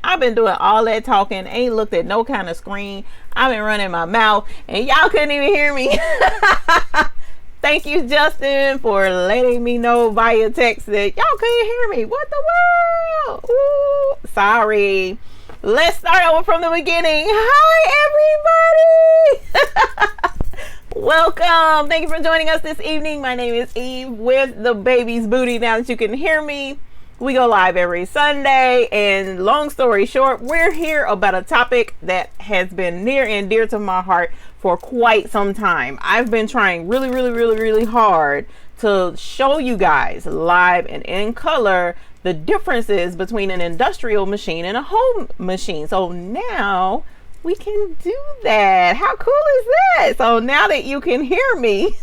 I've been doing all that talking, ain't looked at no kind of screen. I've been running my mouth and y'all couldn't even hear me. Thank you, Justin, for letting me know via text that y'all couldn't hear me. What the world? Ooh, sorry. Let's start over from the beginning. Hi, everybody. Welcome. Thank you for joining us this evening. My name is Eve with the baby's booty. Now that you can hear me, we go live every Sunday. And long story short, we're here about a topic that has been near and dear to my heart for quite some time. I've been trying really hard to show you guys live and in color the differences between an industrial machine and a home machine. So now we can do that. How cool is that? So now that you can hear me,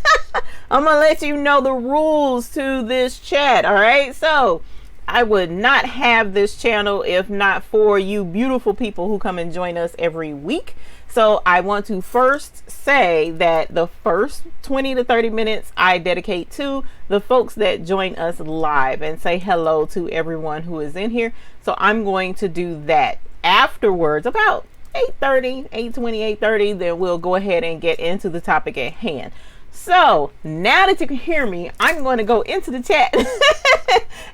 I'm gonna let you know the rules to this chat. All right, so I would not have this channel if not for you beautiful people who come and join us every week. So I want to first say that the first 20 to 30 minutes I dedicate to the folks that join us live and say hello to everyone who is in here. So I'm going to do that afterwards, about 8:30, 8:20, 8:30. Then we'll go ahead and get into the topic at hand. So now that you can hear me, I'm going to go into the chat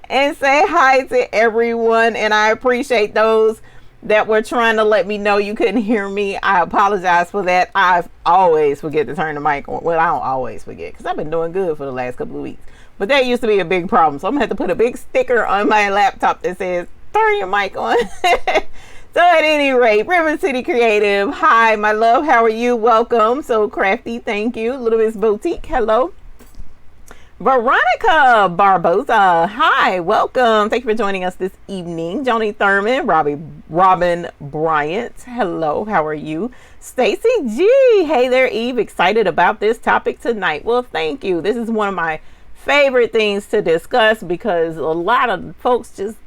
and say hi to everyone. And I appreciate those that were trying to let me know you couldn't hear me. I apologize for that. I always forget to turn the mic on. Well, I don't always forget because I've been doing good for the last couple of weeks. But that used to be a big problem. So I'm going to have to put a big sticker on my laptop that says, turn your mic on. So at any rate, River City Creative, hi, my love, how are you? Welcome. So Crafty, thank you. Little Miss Boutique, hello. Veronica Barbosa, hi, welcome. Thank you for joining us this evening. Joni Thurman, Robin Bryant, hello, how are you? Stacy G, hey there, Eve, excited about this topic tonight. Well, thank you. This is one of my favorite things to discuss because a lot of folks just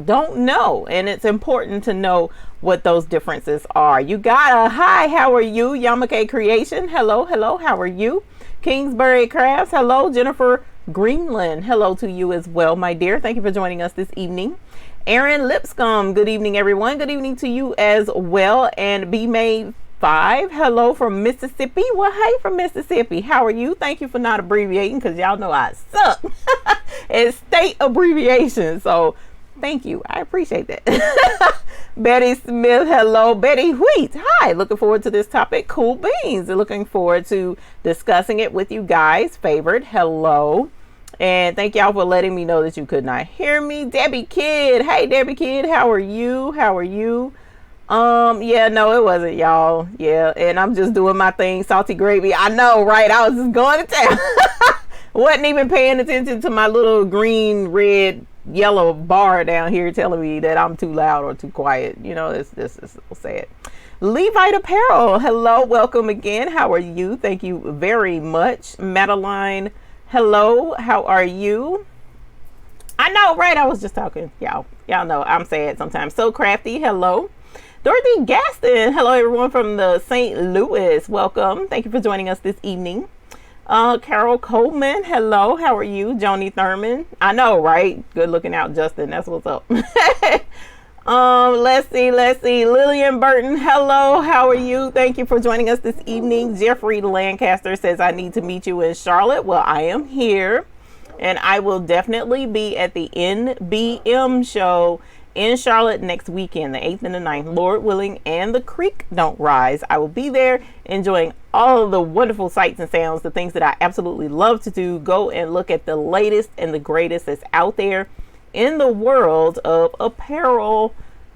don't know, and it's important to know what those differences are. You got a hi, how are you? Yamake Creation, hello, how are you? Kingsbury Crafts, hello. Jennifer Greenland, hello to you as well, my dear. Thank you for joining us this evening. Aaron Lipscomb, good evening, everyone. Good evening to you as well. And B May 5, hello from Mississippi. Well, hey from Mississippi, how are you? Thank you for not abbreviating because y'all know I suck at state abbreviations. So thank you. I appreciate that. Betty Smith, hello. Betty Wheat, hi. Looking forward to this topic. Cool beans. Looking forward to discussing it with you guys. Favored, hello. And thank y'all for letting me know that you could not hear me. Debbie Kidd, hey Debbie Kidd, how are you? How are you? Yeah, no, it wasn't y'all. Yeah, and I'm just doing my thing. Salty gravy. I know, right? I was just going to town. Wasn't even paying attention to my little green, red, yellow bar down here telling me that I'm too loud or too quiet. You know, this is so sad. Levite Apparel, hello, welcome again. How are you? Thank you very much. Madeline, hello, how are you? I know, right? I was just talking. Y'all know I'm sad sometimes. So Crafty, hello. Dorothy Gaston, hello everyone from the St. Louis. Welcome. Thank you for joining us this evening. Carol Coleman, hello, how are you? Joni Thurman, I know, right? Good looking out, Justin, that's what's up. Let's see. Lillian Burton, hello, how are you? Thank you for joining us this evening. Jeffrey Lancaster says, I need to meet you in Charlotte. Well, I am here, and I will definitely be at the NBM show in Charlotte next weekend, the 8th and the 9th, Lord willing, and the creek don't rise. I will be there enjoying all of the wonderful sights and sounds, the things that I absolutely love to do. Go and look at the latest and the greatest that's out there in the world of apparel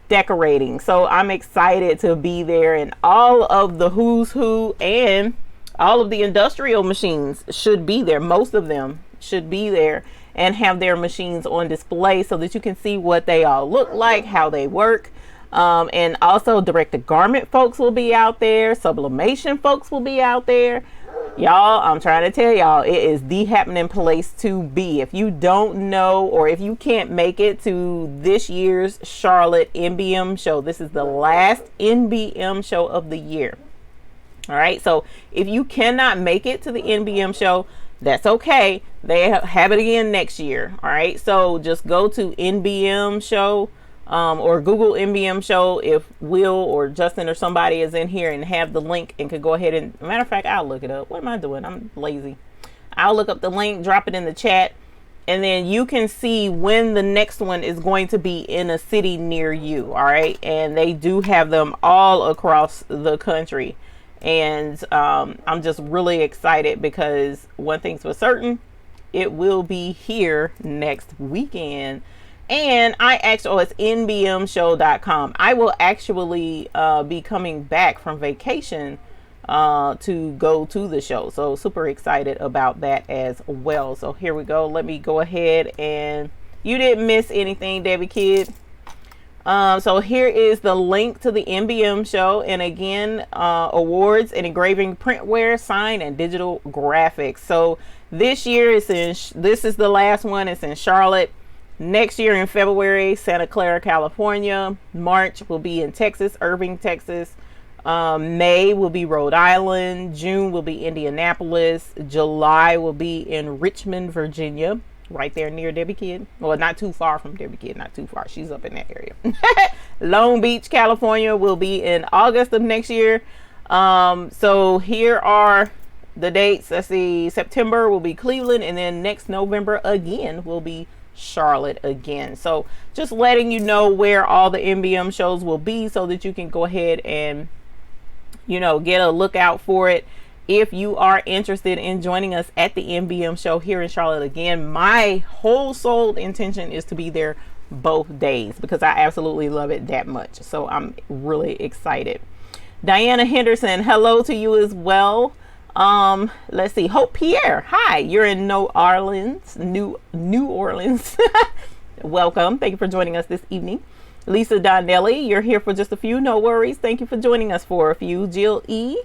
decorating. So I'm excited to be there, and all of the who's who and all of the industrial machines should be there. Most of them should be there and have their machines on display so that you can see what they all look like, how they work. And also direct to garment folks will be out there. Sublimation folks will be out there. Y'all, I'm trying to tell y'all, it is the happening place to be. If you don't know, or if you can't make it to this year's Charlotte NBM show, this is the last NBM show of the year. All right, so if you cannot make it to the NBM show, that's okay. They have it again next year. All right, so just go to NBM show or Google MBM show if Will or Justin or somebody is in here and have the link and could go ahead and, matter of fact, I'll look it up. What am I doing? I'm lazy. I'll look up the link, drop it in the chat, and then you can see when the next one is going to be in a city near you. All right. And they do have them all across the country. And I'm just really excited because one thing's for certain, it will be here next weekend. And I actually, it's nbmshow.com. I will actually be coming back from vacation to go to the show. So super excited about that as well. So here we go. Let me go ahead, and you didn't miss anything, Debbie Kid. So here is the link to the NBM show. And again, awards and engraving, printware, sign, and digital graphics. So this year this is the last one. It's in Charlotte. Next year in February, Santa Clara, California. March will be in Texas, Irving, Texas. May will be Rhode Island. June will be Indianapolis. July will be in Richmond, Virginia, right there near Debbie Kid. Well, not too far from Debbie Kid, not too far. She's up in that area. Long Beach, California will be in August of next year. So here are the dates. Let's see. September will be Cleveland, and then next November again will be Charlotte again. So just letting you know where all the NBM shows will be so that you can go ahead and, you know, get a look out for it. If you are interested in joining us at the NBM show here in Charlotte again, my whole soul intention is to be there both days because I absolutely love it that much. So I'm really excited. Diana Henderson, hello to you as well. Let's see. Hope Pierre, hi, you're in New Orleans. Welcome. Thank you for joining us this evening. Lisa Donnelly, you're here for just a few. No worries. Thank you for joining us for a few. Jill E,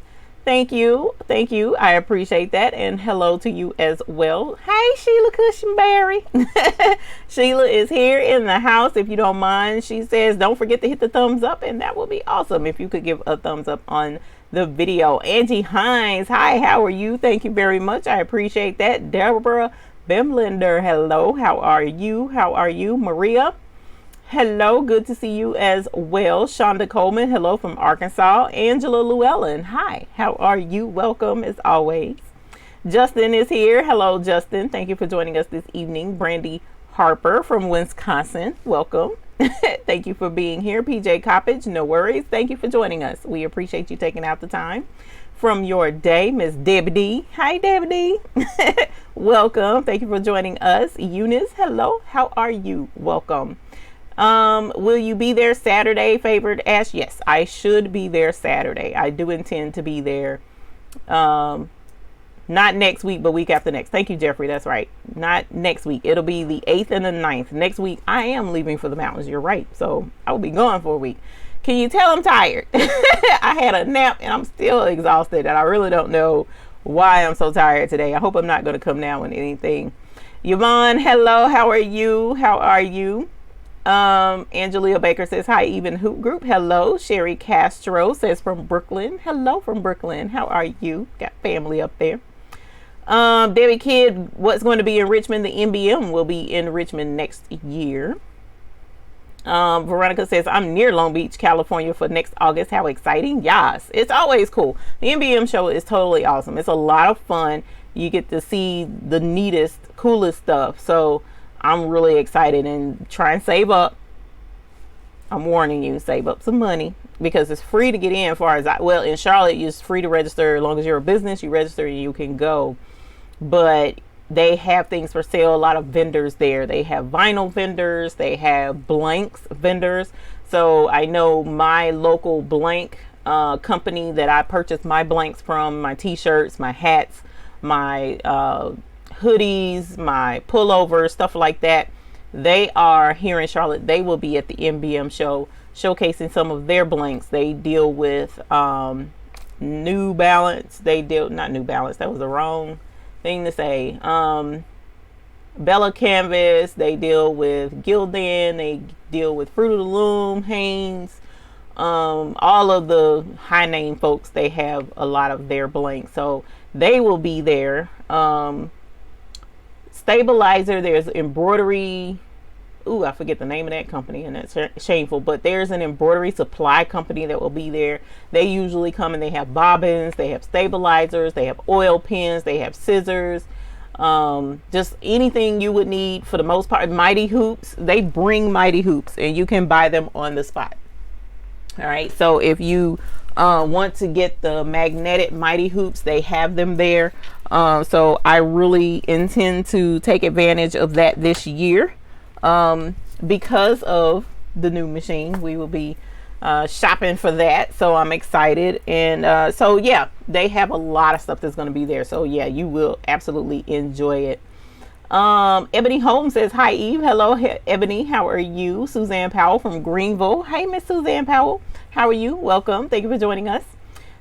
thank you. Thank you. I appreciate that. And hello to you as well. Hi, Sheila Cushionberry. Sheila is here in the house. If you don't mind, she says, don't forget to hit the thumbs up, and that will be awesome if you could give a thumbs up on the video. Angie Hines, hi, how are you? Thank you very much. I appreciate that. Deborah Bemlinder, hello, how are you? How are you? Maria, hello, good to see you as well. Shonda Coleman, hello from Arkansas. Angela Llewellyn, hi, how are you? Welcome as always. Justin is here. Hello, Justin. Thank you for joining us this evening. Brandy Harper from Wisconsin, welcome. Thank you for being here. PJ Coppage, no worries. Thank you for joining us. We appreciate you taking out the time from your day. Miss Debbie D, hi Debbie D. Welcome. Thank you for joining us. Eunice, hello, how are you? Welcome. Will you be there Saturday? Favored Ash, yes, I should be there Saturday. I do intend to be there. Not next week, but week after next. Thank you, Jeffrey. That's right. Not next week. It'll be the 8th and the 9th. Next week, I am leaving for the mountains. You're right. So I will be gone for a week. Can you tell I'm tired? I had a nap and I'm still exhausted, and I really don't know why I'm so tired today. I hope I'm not going to come down with anything. Yvonne, hello. How are you? How are you? Angelia Baker says, hi, Even Hoop Group. Hello. Sherry Castro says from Brooklyn. Hello from Brooklyn. How are you? Got family up there. Debbie Kidd, what's going to be in Richmond? The NBM will be in Richmond next year. Veronica says, I'm near Long Beach, California for next August. How exciting. Yes, it's always cool. The NBM show is totally awesome. It's a lot of fun. You get to see the neatest, coolest stuff. So I'm really excited, and try and save up. I'm warning you, save up some money because it's free to get in. As far as well, in Charlotte, it's free to register. As long as you're a business, you register and you can go. But they have things for sale. A lot of vendors there. They have vinyl vendors. They have blanks vendors. So I know my local blank company that I purchased my blanks from, my t-shirts, my hats, my hoodies, my pullovers, stuff like that. They are here in Charlotte. They will be at the NBM show showcasing some of their blanks. They deal with New Balance. They deal, not New Balance, that was the wrong thing to say. Bella Canvas. They deal with Gildan. They deal with Fruit of the Loom, Hanes, all of the high name folks. They have a lot of their blanks, so they will be there. Stabilizer, there's Embroidery I forget the name of that company, and that's shameful, but there's an embroidery supply company that will be there. They usually come and they have bobbins, they have stabilizers, they have oil pens, they have scissors, just anything you would need for the most part. Mighty hoops, they bring mighty hoops and you can buy them on the spot. All right, so if you want to get the magnetic mighty hoops, they have them there. So I really intend to take advantage of that this year. Because of the new machine, we will be shopping for that, so I'm excited. And so yeah, they have a lot of stuff that's going to be there, so yeah, you will absolutely enjoy it. Ebony Holmes says, hi Eve. Hello Ebony, how are you? Suzanne Powell from Greenville. Hey Miss Suzanne Powell, how are you? Welcome, thank you for joining us.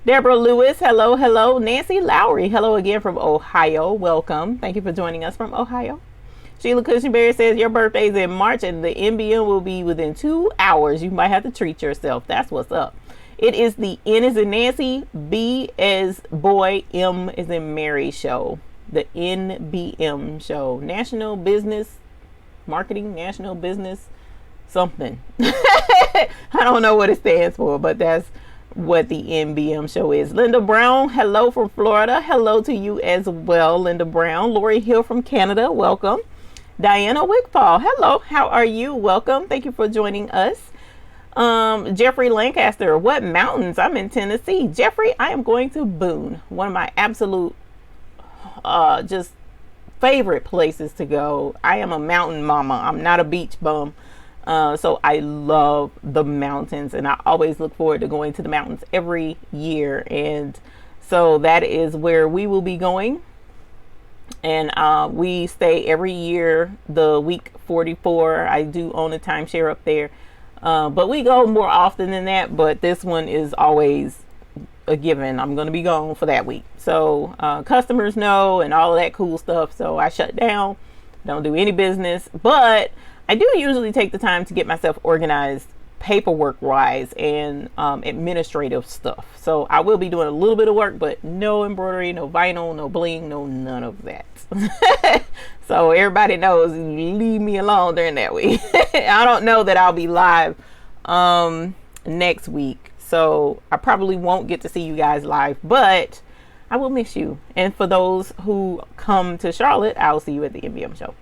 Deborah Lewis, hello. Nancy Lowry, hello again from Ohio. Welcome, thank you for joining us from Ohio. Sheila Cushionberry says, your birthday's in March and the NBM will be within 2 hours. You might have to treat yourself. That's what's up. It is the N as in Nancy, B as boy, M as in Mary show. The NBM show. National Business Marketing, National Business something. I don't know what it stands for, but that's what the NBM show is. Linda Brown, hello from Florida. Hello to you as well, Linda Brown. Lori Hill from Canada, welcome. Diana Wickfall, hello, how are you? Welcome, thank you for joining us. Jeffrey Lancaster, what mountains? I'm in Tennessee. Jeffrey, I am going to Boone, one of my absolute just favorite places to go. I am a mountain mama. I'm not a beach bum. So I love the mountains and I always look forward to going to the mountains every year. And so that is where we will be going. And we stay every year the week 44. I do own a timeshare up there, but we go more often than that, but this one is always a given. I'm going to be gone for that week, so customers know and all of that cool stuff. So I shut down, don't do any business, but I do usually take the time to get myself organized paperwork wise and administrative stuff. So I will be doing a little bit of work, but no embroidery, no vinyl, no bling, no none of that. So everybody knows, leave me alone during that week. I don't know that I'll be live next week, so I probably won't get to see you guys live, but I will miss you. And for those who come to Charlotte, I'll see you at the NBM show.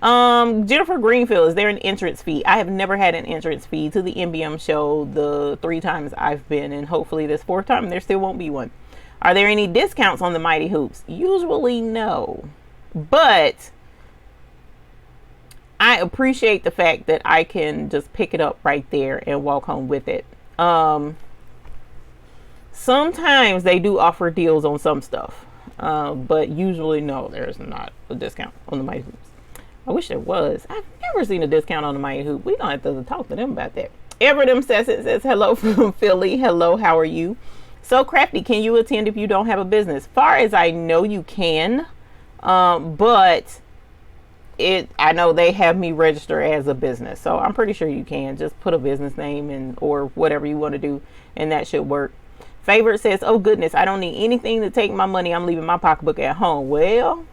Jennifer Greenfield, is there an entrance fee? I have never had an entrance fee to the NBM show the 3 times I've been, and hopefully this 4th time there still won't be one. Are there any discounts on the Mighty Hoops? Usually no, but I appreciate the fact that I can just pick it up right there and walk home with it. Sometimes they do offer deals on some stuff, but usually no, there's not a discount on the Mighty Hoops. I wish there was. I've never seen a discount on the Mighty Hoop. We don't have to talk to them about that. Everett Sesson says, hello from Philly. Hello, how are you? So Crafty, can you attend if you don't have a business? Far as I know, you can. But I know they have me register as a business. So I'm pretty sure you can. Just put a business name or whatever you want to do, and that should work. Favorite says, oh goodness, I don't need anything to take my money. I'm leaving my pocketbook at home. Well,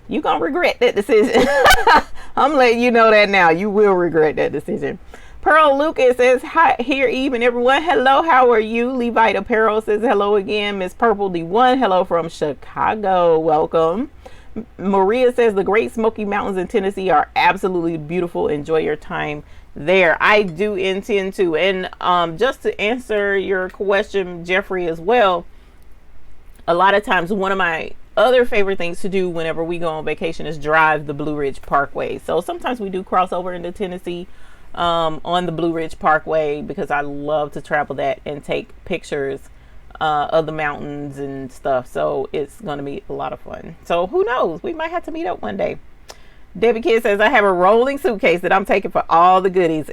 you're going to regret that decision. I'm letting you know that now. You will regret that decision. Pearl Lucas says, hi, here Eve and everyone. Hello, how are you? Levite Apparel says hello again. Miss Purple D1, hello from Chicago. Welcome. Maria says the Great Smoky Mountains in Tennessee are absolutely beautiful. Enjoy your time there. I do intend to. And just to answer your question, Jeffrey, as well, a lot of times one of my other favorite things to do whenever we go on vacation is drive the Blue Ridge Parkway. So sometimes we do cross over into Tennessee on the Blue Ridge Parkway, because I love to travel that and take pictures of the mountains and stuff. So it's going to be a lot of fun. So who knows, we might have to meet up one day. Debbie Kidd says, I have a rolling suitcase that I'm taking for all the goodies.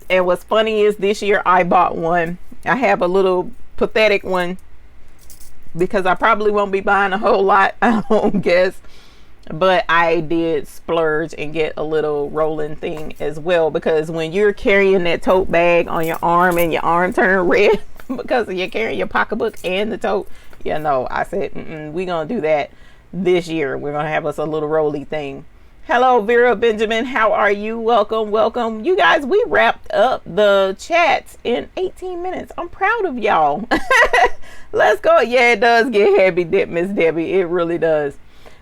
And what's funny is this year I bought one. I have a little pathetic one because I probably won't be buying a whole lot, I don't guess. But I did splurge and get a little rolling thing as well, because when you're carrying that tote bag on your arm and your arm turn red because you're carrying your pocketbook and the tote, I said, we're gonna do that this year. We're gonna have us a little rolly thing. Hello, Vera Benjamin. How are you? Welcome, welcome. You guys, we wrapped up the chats in 18 minutes. I'm proud of y'all. Let's go. Yeah, it does get heavy, Miss Debbie. It really does.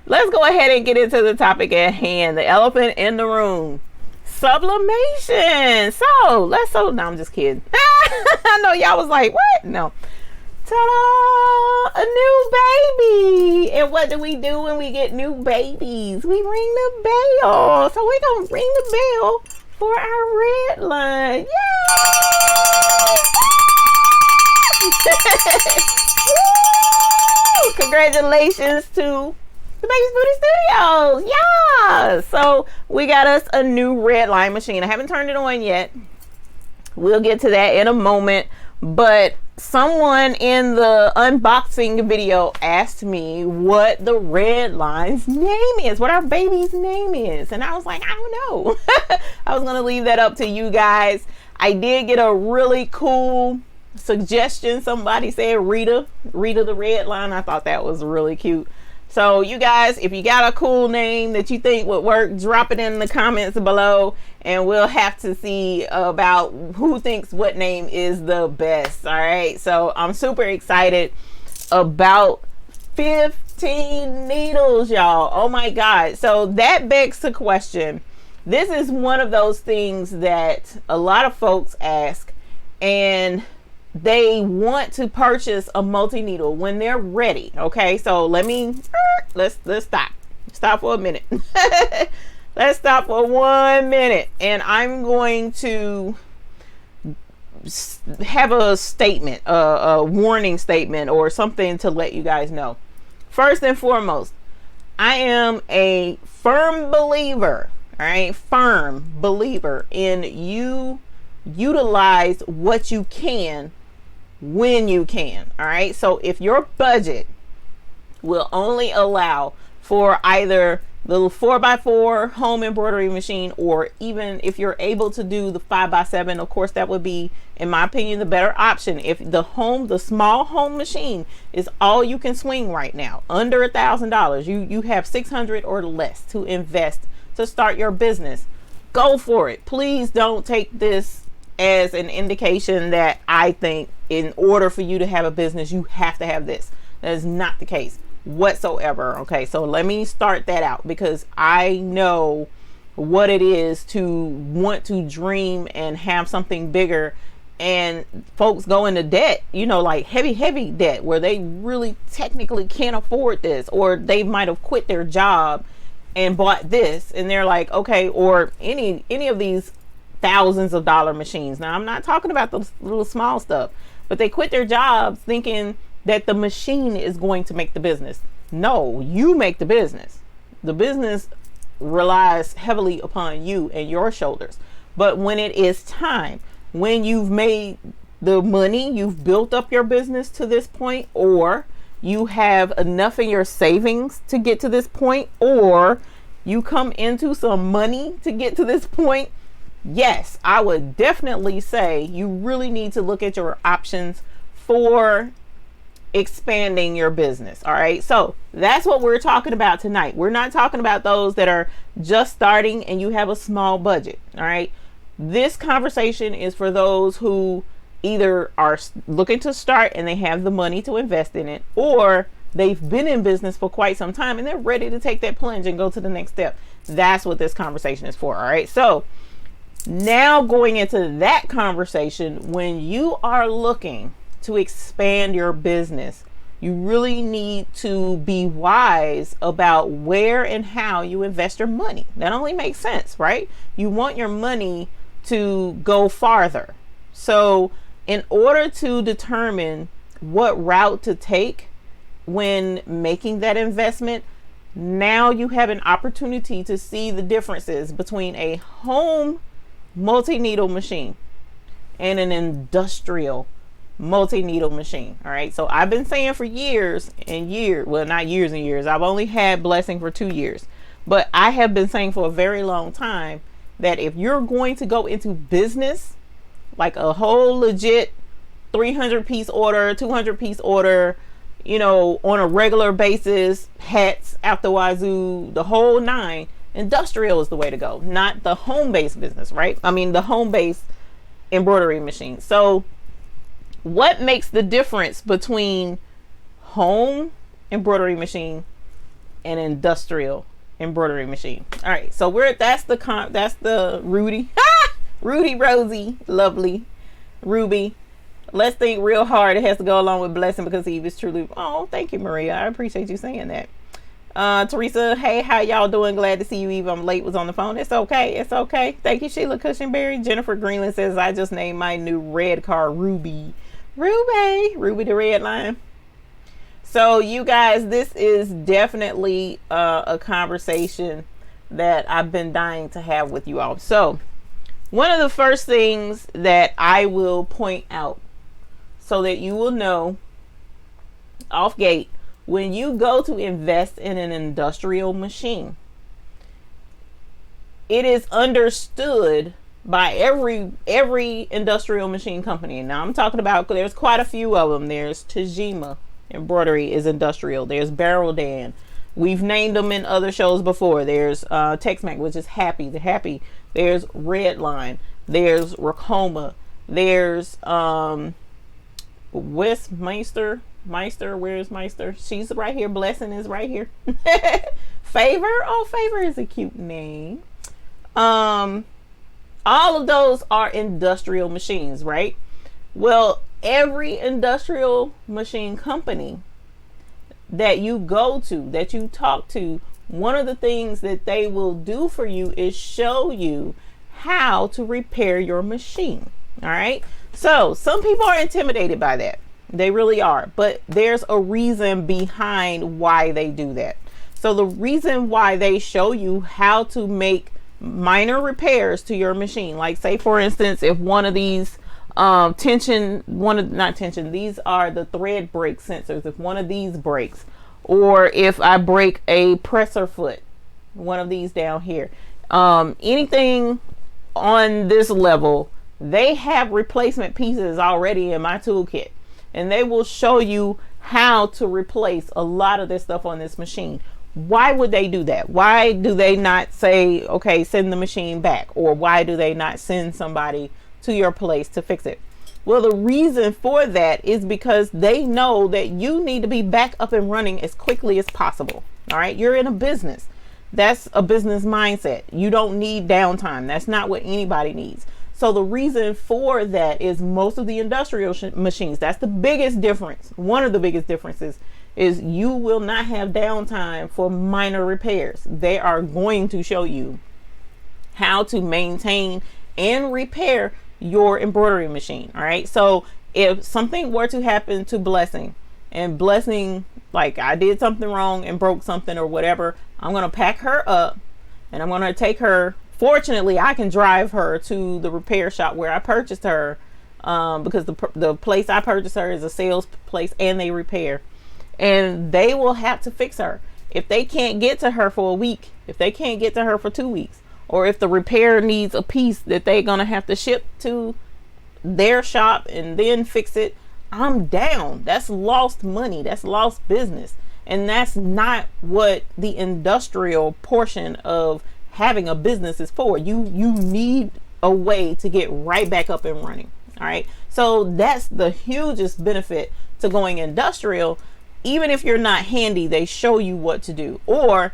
Let's go ahead and get into the topic at hand. The elephant in the room. Sublimation. No, I'm just kidding. I know y'all was like, what? No. Ta-da! A new baby. And what do we do when we get new babies? We ring the bell. So we're going to ring the bell for our red line. Yay! Woo! Congratulations to the Baby's Booty Studios. Yeah! So we got us a new red line machine. I haven't turned it on yet. We'll get to that in a moment. But someone in the unboxing video asked me what the red line's name is, what our baby's name is. And I was like, I don't know. I was going to leave that up to you guys. I did get a really cool suggestion. Somebody said Rita the red line. I thought that was really cute. So you guys, if you got a cool name that you think would work, drop it in the comments below and we'll have to see about who thinks what name is the best. All right. So I'm super excited about 15 needles, y'all. Oh my God. So that begs the question. This is one of those things that a lot of folks ask, and they want to purchase a multi-needle when they're ready. Okay, so let's stop for a minute. Let's stop for 1 minute, and I'm going to have a statement, a warning statement or something to let you guys know. First and foremost, I am a firm believer, all right, firm believer in you utilize what you can when you can. All right, so if your budget will only allow for either the 4x4 home embroidery machine, or even if you're able to do the 5x7, of course that would be, in my opinion, the better option. If the small home machine is all you can swing right now, under $1,000, you have $600 or less to invest to start your business, go for it. Please don't take this as an indication that I think in order for you to have a business, you have to have this. That is not the case whatsoever. Okay, so let me start that out, because I know what it is to want to dream and have something bigger, and folks go into debt, you know, like heavy debt, where they really technically can't afford this, or they might have quit their job and bought this, and they're like, okay, or any of these thousands of dollar machines. Now I'm not talking about the little small stuff, but they quit their jobs thinking that the machine is going to make the business. No, you make the business. The business relies heavily upon you and your shoulders. But when it is time, when you've made the money, you've built up your business to this point, or you have enough in your savings to get to this point, or you come into some money to get to this point, yes, I would definitely say you really need to look at your options for expanding your business. All right, so that's what we're talking about tonight. We're not talking about those that are just starting and you have a small budget. All right, this conversation is for those who either are looking to start and they have the money to invest in it, or they've been in business for quite some time and they're ready to take that plunge and go to the next step. That's what this conversation is for. All right, so now going into that conversation, when you are looking to expand your business, you really need to be wise about where and how you invest your money. That only makes sense, right? You want your money to go farther. So in order to determine what route to take when making that investment, now you have an opportunity to see the differences between a home multi-needle machine and an industrial multi-needle machine. All right, so I've been saying for years and years, well, not years and years, I've only had Blessing for 2 years, but I have been saying for a very long time that if you're going to go into business, like a whole legit 300 piece order, 200 piece order, you know, on a regular basis, hats out the wazoo, the whole nine, Industrial is the way to go, not the home-based business, right? I mean, the home-based embroidery machine. So what makes the difference between home embroidery machine and industrial embroidery machine? All right, so that's the Rudy Rudy Rosie lovely Ruby. Let's think real hard. It has to go along with blessing because Eve is truly. Oh, thank you, Maria. I appreciate you saying that. Teresa, hey, how y'all doing? Glad to see you, Eve. I'm late, was on the phone. It's okay. It's okay. Thank you, Sheila Cushionberry. Jennifer Greenland says, I just named my new red car Ruby. Ruby the red line. So you guys, this is definitely a conversation that I've been dying to have with you all. So one of the first things that I will point out so that you will know off gate, when you go to invest in an industrial machine, it is understood by every industrial machine company. Now I'm talking about, there's quite a few of them. There's Tajima Embroidery is industrial. There's Barrel Dan. We've named them in other shows before. There's Tex-Mex, which is Happy. The Happy. There's Redline. There's Racoma. There's Westmeister. Where's Meister? She's right here. Blessing is right here. Favor. Oh, Favor is a cute name. All of those are industrial machines, right? Well, every industrial machine company that you go to, that you talk to, one of the things that they will do for you is show you how to repair your machine. All right. So some people are intimidated by that. They really are, but there's a reason behind why they do that. So the reason why they show you how to make minor repairs to your machine, like say for instance, if one of these these are the thread break sensors. If one of these breaks, or if I break a presser foot, one of these down here, anything on this level, they have replacement pieces already in my toolkit. And they will show you how to replace a lot of this stuff on this machine. Why would they do that? Why do they not say, okay, send the machine back? Or why do they not send somebody to your place to fix it? Well, the reason for that is because they know that you need to be back up and running as quickly as possible. All right. You're in a business. That's a business mindset. You don't need downtime. That's not what anybody needs. So the reason for that is most of the industrial machines, that's the biggest difference. One of the biggest differences is you will not have downtime for minor repairs. They are going to show you how to maintain and repair your embroidery machine. All right. So if something were to happen to Blessing, and Blessing, like I did something wrong and broke something or whatever, I'm going to pack her up and I'm going to take her. Fortunately, I can drive her to the repair shop where I purchased her, because the place I purchased her is a sales place and they repair, and they will have to fix her. If they can't get to her for a week, if they can't get to her for 2 weeks, or if the repair needs a piece that they're going to have to ship to their shop and then fix it, I'm down. That's lost money. That's lost business. And that's not what the industrial portion of having a business is for. You need a way to get right back up and running. All right. So that's the hugest benefit to going industrial. Even if you're not handy, they show you what to do. Or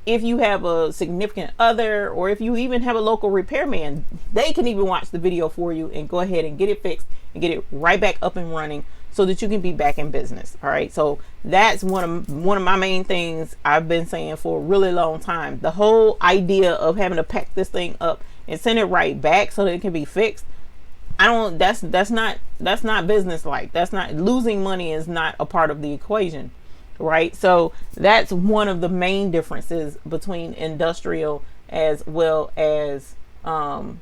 if you have a significant other, or if you even have a local repairman, they can even watch the video for you and go ahead and get it fixed and get it right back up and running so that you can be back in business. All right. So that's one of my main things I've been saying for a really long time. The whole idea of having to pack this thing up and send it right back so that it can be fixed, that's not business like. That's not, losing money is not a part of the equation. Right. So that's one of the main differences between industrial as well as home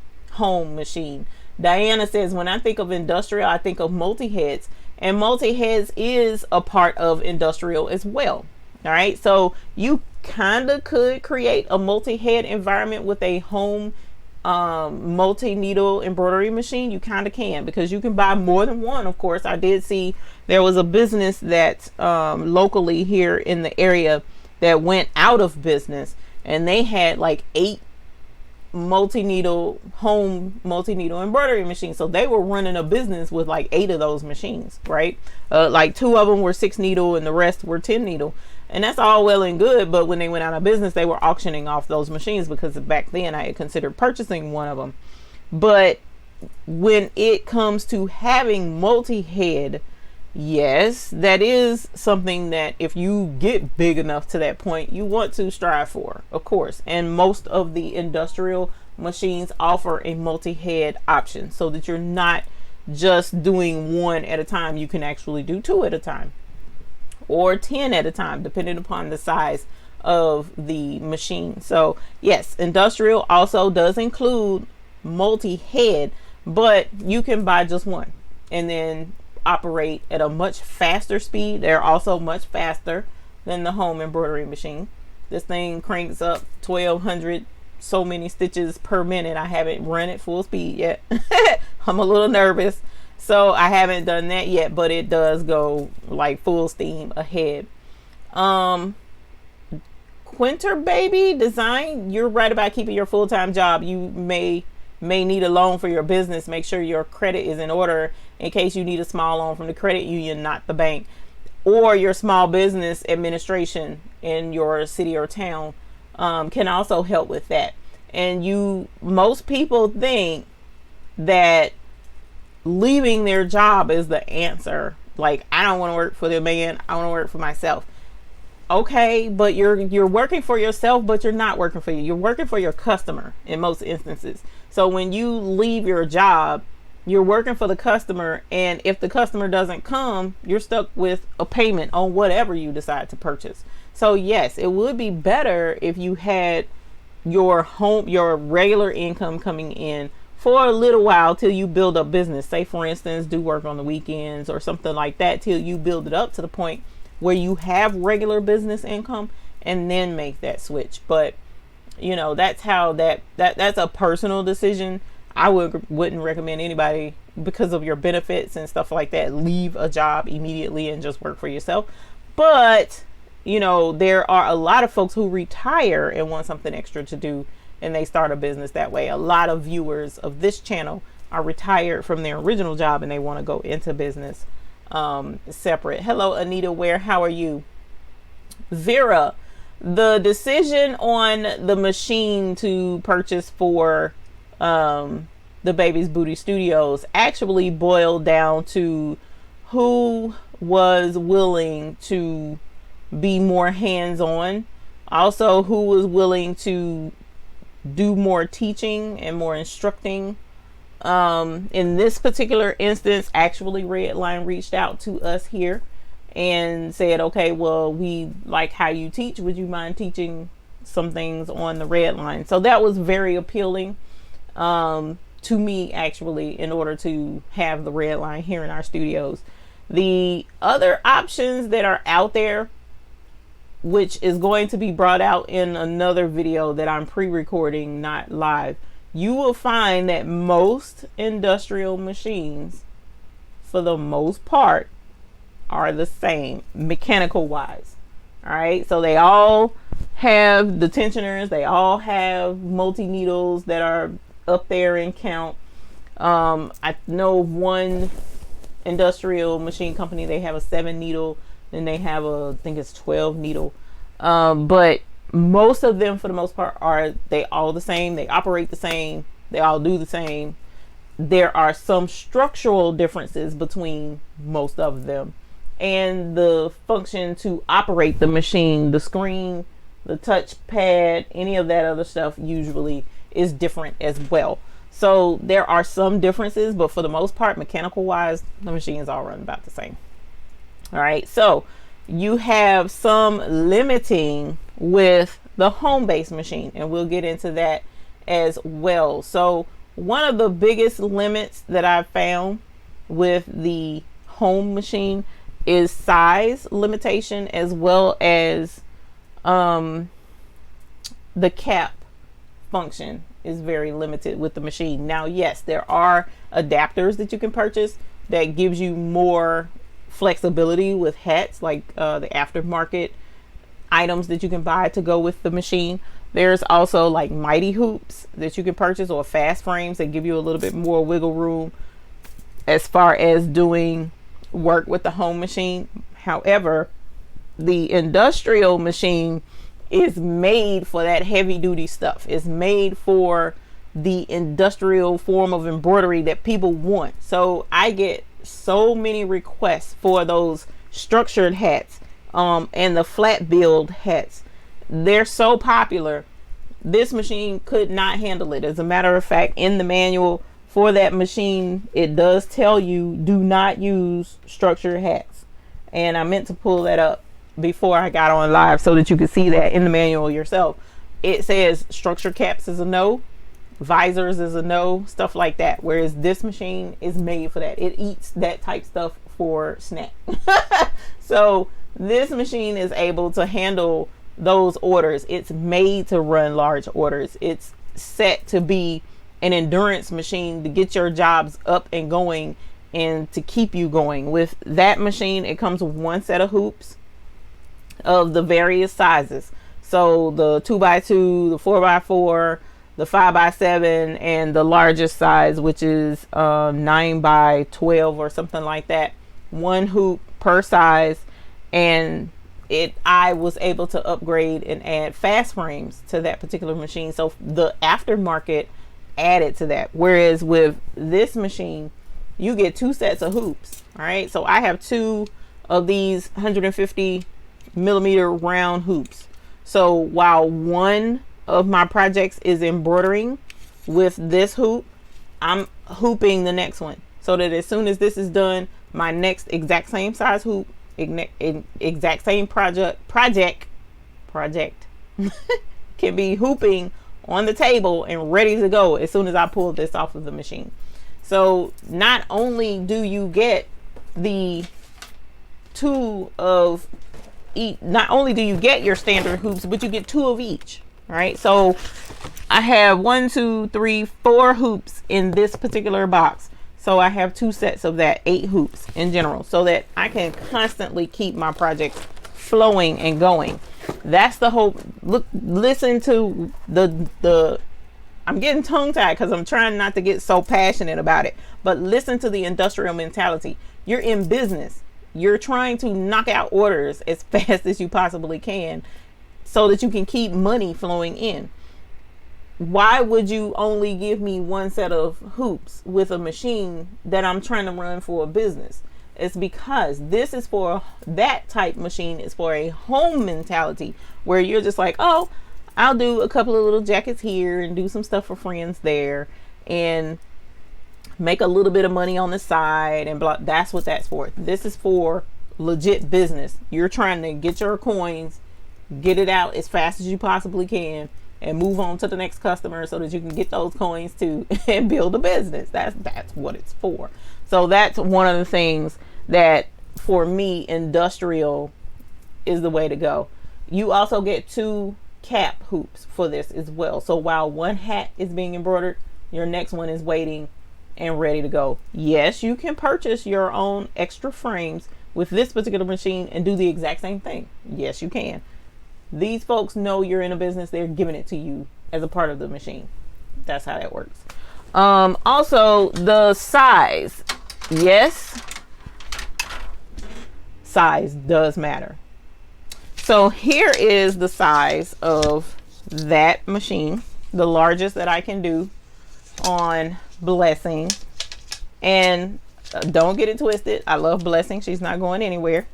machine. Diana says, when I think of industrial, I think of multi-heads, and multi-heads is a part of industrial as well. All right. So you kind of could create a multi-head environment with a home multi-needle embroidery machine. You kind of can, because you can buy more than one. Of course, I did see there was a business that locally here in the area that went out of business, and they had like 8 multi-needle embroidery machines. So they were running a business with like 8 of those machines, right? Like 2 of them were 6 needle and the rest were 10 needle. And that's all well and good, but when they went out of business, they were auctioning off those machines, because back then I had considered purchasing one of them. But when it comes to having multi-head, yes, that is something that if you get big enough to that point, you want to strive for, of course. And most of the industrial machines offer a multi-head option, so that you're not just doing 1 at a time. You can actually do 2 at a time, or 10 at a time, depending upon the size of the machine. So yes, industrial also does include multi-head, but you can buy just 1 and then operate at a much faster speed. They're also much faster than the home embroidery machine. This thing cranks up 1200 so many stitches per minute. I haven't run it full speed yet. I'm a little nervous, so I haven't done that yet, but it does go like full steam ahead. Quinter Baby Design, you're right about keeping your full-time job. You may need a loan for your business. Make sure your credit is in order in case you need a small loan from the credit union, not the bank, or your small business administration in your city or town can also help with that. And most people think that leaving their job is the answer. Like, I don't want to work for the man, I want to work for myself. Okay, but you're working for yourself, but you're not working for you. You're working for your customer in most instances. So when you leave your job, you're working for the customer, and if the customer doesn't come, you're stuck with a payment on whatever you decide to purchase. So yes, it would be better if you had your regular income coming in for a little while till you build up business. Say for instance, do work on the weekends or something like that till you build it up to the point where you have regular business income, and then make that switch. But that's how that's a personal decision. I wouldn't recommend anybody, because of your benefits and stuff like that, leave a job immediately and just work for yourself. But there are a lot of folks who retire and want something extra to do, and they start a business that way. A lot of viewers of this channel are retired from their original job and they want to go into business separate. Hello, Anita Ware, how are you? Vera, the decision on the machine to purchase for the Baby's Booty Studios actually boiled down to who was willing to be more hands-on, also who was willing to do more teaching and more instructing. In this particular instance, actually Redline reached out to us here and said, okay, well, we like how you teach, would you mind teaching some things on the Redline? So that was very appealing to me, actually, in order to have the Redline here in our studios. The other options that are out there, which is going to be brought out in another video that I'm pre-recording, not live, you will find that most industrial machines, for the most part, are the same mechanical wise. All right, so they all have the tensioners, they all have multi needles that are up there in count. I know of one industrial machine company, they have a 7 needle, then they have I think it's 12 needle. But most of them, for the most part, they all the same. They operate the same. They all do the same. There are some structural differences between most of them, and the function to operate the machine, the screen, the touch pad, any of that other stuff usually is different as well. So there are some differences, but for the most part, mechanical wise, the machines all run about the same. All right, so you have some limiting with the home-based machine, and we'll get into that as well. So one of the biggest limits that I've found with the home machine is size limitation, as well as the cap function is very limited with the machine. Now, yes, there are adapters that you can purchase that gives you more flexibility with hats, like the aftermarket items that you can buy to go with the machine. There's also like mighty hoops that you can purchase, or fast frames that give you a little bit more wiggle room as far as doing work with the home machine. However, the industrial machine is made for that heavy duty stuff. It's made for the industrial form of embroidery that people want. So I get so many requests for those structured hats and the flat build hats. They're so popular. This machine could not handle it. As a matter of fact, in the manual for that machine, it does tell you do not use structured hats. And I meant to pull that up before I got on live so that you could see that in the manual yourself. It says structured caps is a no, visors is a no, stuff like that. Whereas this machine is made for that. It eats that type stuff for snack. So this machine is able to handle those orders. It's made to run large orders. It's set to be an endurance machine to get your jobs up and going and to keep you going. With that machine, it comes with one set of hoops of the various sizes. So the 2x2, the 4x4, the 5x7, and the largest size, which is 9x12 or something like that. One hoop per size. And I was able to upgrade and add fast frames to that particular machine. So the aftermarket added to that. Whereas with this machine, you get two sets of hoops. All right. So I have two of these 150 millimeter round hoops. So while one of my projects is embroidering with this hoop, I'm hooping the next one, so that as soon as this is done, my next exact same size hoop, exact same project can be hooping on the table and ready to go as soon as I pull this off of the machine. So not only do you get the two of each, not only do you get your standard hoops, but you get two of each. All right, so I have 1, 2, 3, 4 hoops in this particular box. So I have two sets of that, 8 hoops in general, so that I can constantly keep my projects flowing and going. That's the whole look. Listen to the I'm getting tongue tied because I'm trying not to get so passionate about it, but listen to the industrial mentality. You're in business. You're trying to knock out orders as fast as you possibly can so that you can keep money flowing in. Why would you only give me one set of hoops with a machine that I'm trying to run for a business? It's because this is for that type machine is for a home mentality where you're just like, oh, I'll do a couple of little jackets here and do some stuff for friends there and make a little bit of money on the side and blah. That's what that's for. This is for legit business. You're trying to get your coins, get it out as fast as you possibly can, and move on to the next customer so that you can get those coins too and build a business. That's what it's for. So that's one of the things that for me, industrial is the way to go. You also get 2 cap hoops for this as well. So while one hat is being embroidered, your next one is waiting and ready to go. Yes, you can purchase your own extra frames with this particular machine and do the exact same thing. Yes, you can. These folks know you're in a business. They're giving it to you as a part of the machine. That's how that works. Also the size. Yes, size does matter. So here is the size of that machine, the largest that I can do on Blessing. And don't get it twisted, I love Blessing, she's not going anywhere,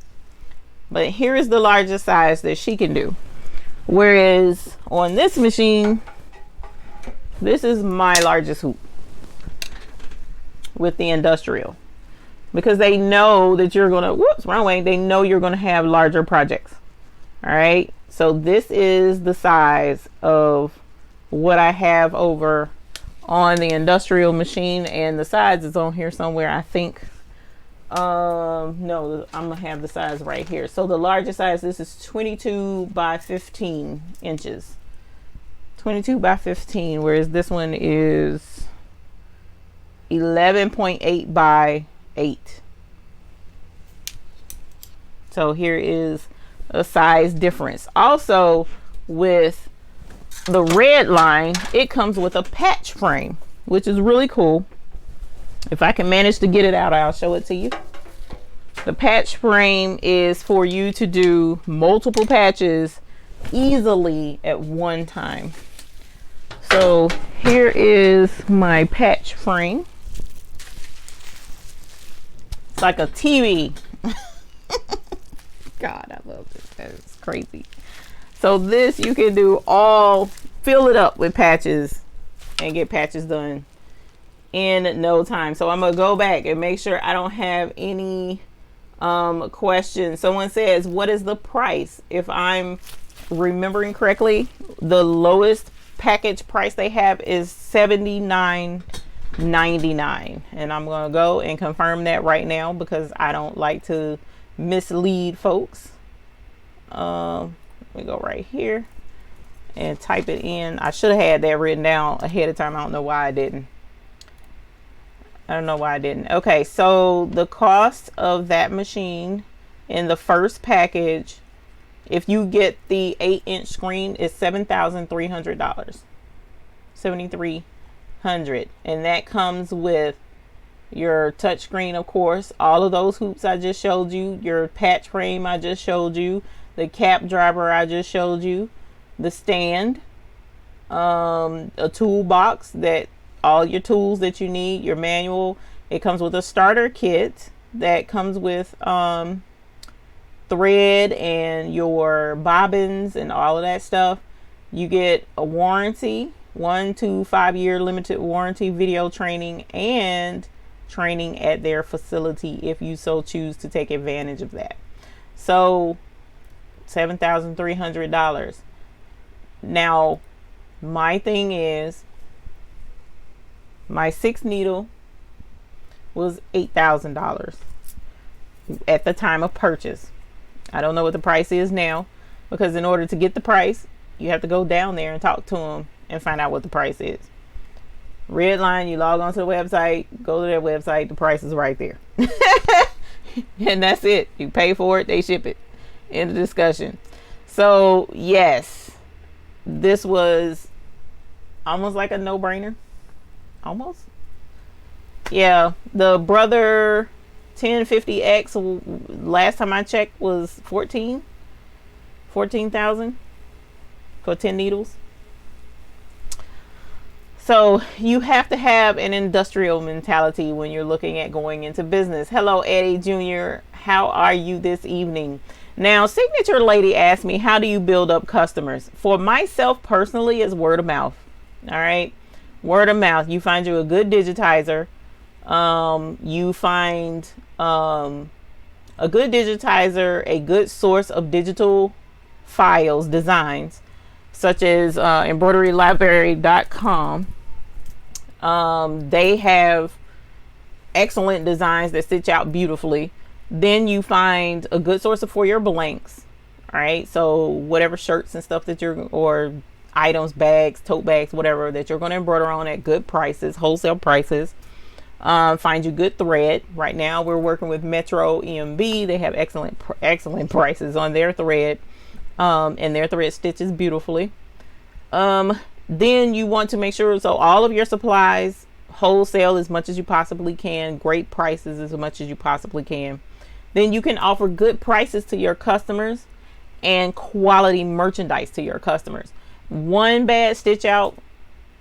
but here is the largest size that she can do. Whereas on this machine, this is my largest hoop with the industrial, because they know that you're gonna, whoops, wrong way, they know you're gonna have larger projects. All right, so this is the size of what I have over on the industrial machine, and the size is on here somewhere, I think. No, I'm gonna have the size right here. So the largest size, this is 22 by 15 inches, 22 by 15, whereas this one is 11.8 by 8. So here is a size difference. Also with the red line, it comes with a patch frame, which is really cool. If I can manage to get it out, I'll show it to you. The patch frame is for you to do multiple patches easily at one time. So here is my patch frame. It's like a TV. God, I love this. That is crazy. So this, you can do all, fill it up with patches and get patches done in no time. So I'm gonna go back and make sure I don't have any questions. Someone says, what is the price? If I'm remembering correctly, the lowest package price they have is $79.99, and I'm gonna go and confirm that right now because I don't like to mislead folks. Let me go right here and type it in. I should have had that written down ahead of time. I don't know why I didn't. Okay, so the cost of that machine in the first package, if you get the 8-inch screen, is $7,300. $7,300, and that comes with your touch screen, of course, all of those hoops I just showed you, your patch frame I just showed you, the cap driver I just showed you, the stand, a toolbox that all your tools that you need, your manual. It comes with a starter kit that comes with thread and your bobbins and all of that stuff. You get a warranty, 1 to 5 year limited warranty, video training, and training at their facility if you so choose to take advantage of that. So $7,300. Now my thing is, my 6 needle was $8,000 at the time of purchase. I don't know what the price is now, because in order to get the price, you have to go down there and talk to them and find out what the price is. Red line, you log on to the website, go to their website, the price is right there. And that's it. You pay for it, they ship it. End of discussion. So yes, this was almost like a no-brainer. Almost. Yeah, the Brother 1050X, last time I checked, was 14,000 for 10 needles. So you have to have an industrial mentality when you're looking at going into business. Hello, Eddie Jr. How are you this evening? Now, Signature Lady asked me, how do you build up customers? For myself personally, it's word of mouth. All right. Word of mouth. You find you a good digitizer. You find a good digitizer, a good source of digital files, designs, such as embroiderylibrary.com. They have excellent designs that stitch out beautifully. Then you find a good source for your blanks. All right. So whatever shirts and stuff that you're, or items, bags, tote bags, whatever that you're going to embroider on at good prices, wholesale prices. Find you good thread. Right now we're working with Metro EMB. They have excellent prices on their thread, and their thread stitches beautifully. Then you want to make sure, so all of your supplies, wholesale as much as you possibly can, great prices as much as you possibly can. Then you can offer good prices to your customers and quality merchandise to your customers. One bad stitch out,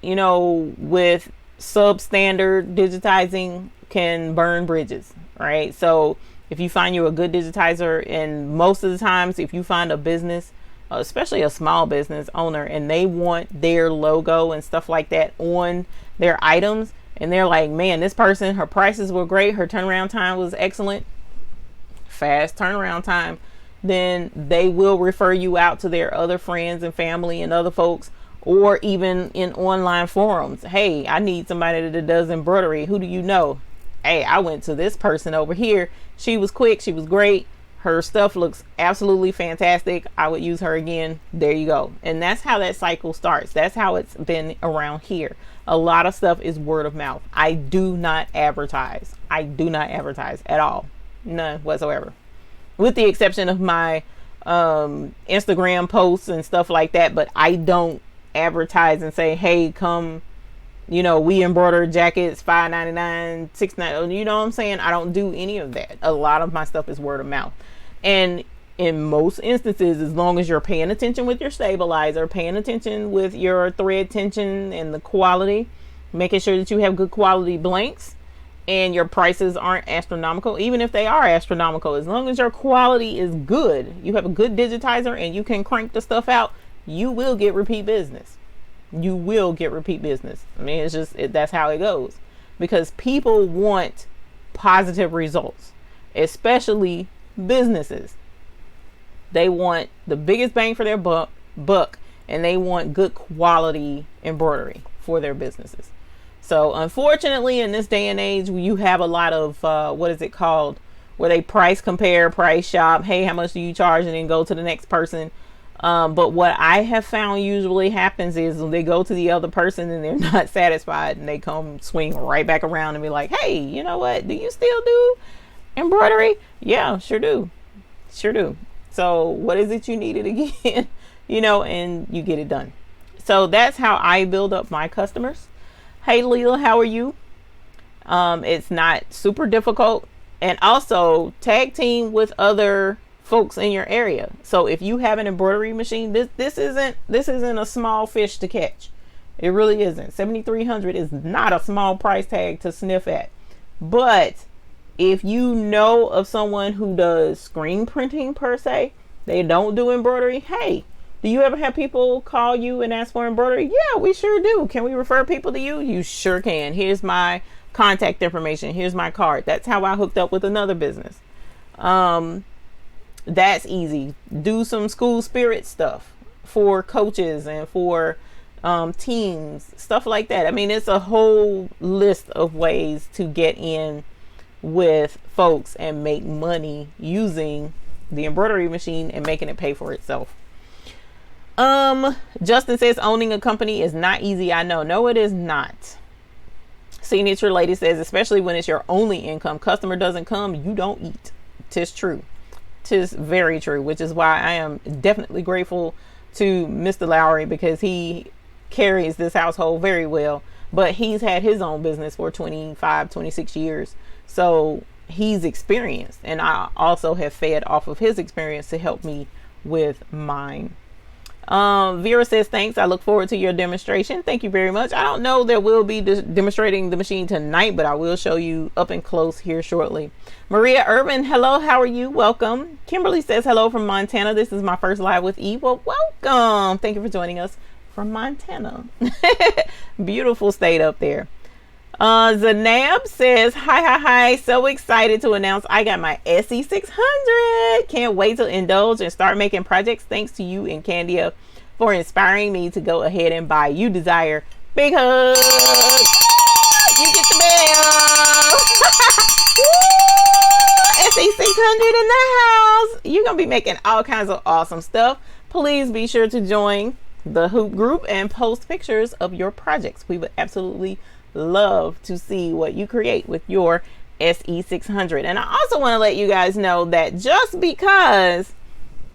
you know, with substandard digitizing can burn bridges, right? So if you find you a good digitizer, and most of the times if you find a business, especially a small business owner, and they want their logo and stuff like that on their items, and they're like, man, this person, her prices were great, her turnaround time was excellent, fast turnaround time, then they will refer you out to their other friends and family and other folks, or even in online forums. Hey, I need somebody that does embroidery. Who do you know? Hey, I went to this person over here. She was quick. She was great. Her stuff looks absolutely fantastic. I would use her again. There you go. And that's how that cycle starts. That's how it's been around here. A lot of stuff is word of mouth. I do not advertise. I do not advertise at all. None whatsoever. With the exception of my Instagram posts and stuff like that. But I don't advertise and say, hey, come, we embroider jackets, $5.99, $6.99. You know what I'm saying? I don't do any of that. A lot of my stuff is word of mouth. And in most instances, as long as you're paying attention with your stabilizer, paying attention with your thread tension and the quality, making sure that you have good quality blanks, and your prices aren't astronomical. Even if they are astronomical, as long as your quality is good, you have a good digitizer and you can crank the stuff out, you will get repeat business. You will get repeat business. I mean, it's just, that's how it goes, because people want positive results, especially businesses. They want the biggest bang for their buck, and they want good quality embroidery for their businesses. So unfortunately, in this day and age, you have a lot of, what is it called? Where they price compare, price shop. Hey, how much do you charge? And then go to the next person. But what I have found usually happens is when they go to the other person and they're not satisfied, and they come swing right back around and be like, hey, you know what? Do you still do embroidery? Yeah, sure do. Sure do. So what is it you needed again? And you get it done. So that's how I build up my customers. Hey Leela, how are you? It's not super difficult. And also tag team with other folks in your area. So if you have an embroidery machine, this isn't a small fish to catch. It really isn't. $7,300 is not a small price tag to sniff at. But if you know of someone who does screen printing per se, they don't do embroidery, hey, do you ever have people call you and ask for embroidery? Yeah, we sure do. Can we refer people to you? You sure can. Here's my contact information. Here's my card. That's how I hooked up with another business. That's easy. Do some school spirit stuff for coaches and for teams, stuff like that. I mean, it's a whole list of ways to get in with folks and make money using the embroidery machine and making it pay for itself. Justin says owning a company is not easy. I know. No, it is not. Signature Lady says, especially when it's your only income, customer doesn't come, you don't eat. Tis true. Tis very true, which is why I am definitely grateful to Mr. Lowry, because he carries this household very well, but he's had his own business for 25, 26 years. So he's experienced, and I also have fed off of his experience to help me with mine. Vera says, thanks. I look forward to your demonstration. Thank you very much. I don't know that we'll be demonstrating the machine tonight, but I will show you up and close here shortly. Maria Urban, hello. How are you? Welcome. Kimberly says, hello from Montana. This is my first live with Eve. Well, welcome. Thank you for joining us from Montana. Beautiful state up there. Zanab says, hi. So excited to announce I got my SE600. Can't wait to indulge and start making projects. Thanks to you and Candia for inspiring me to go ahead and buy. You desire. Big hug. You get the bell. SE600 in the house. You're going to be making all kinds of awesome stuff. Please be sure to join the Hoop group and post pictures of your projects. We would absolutely love to see what you create with your SE600. And I also want to let you guys know that just because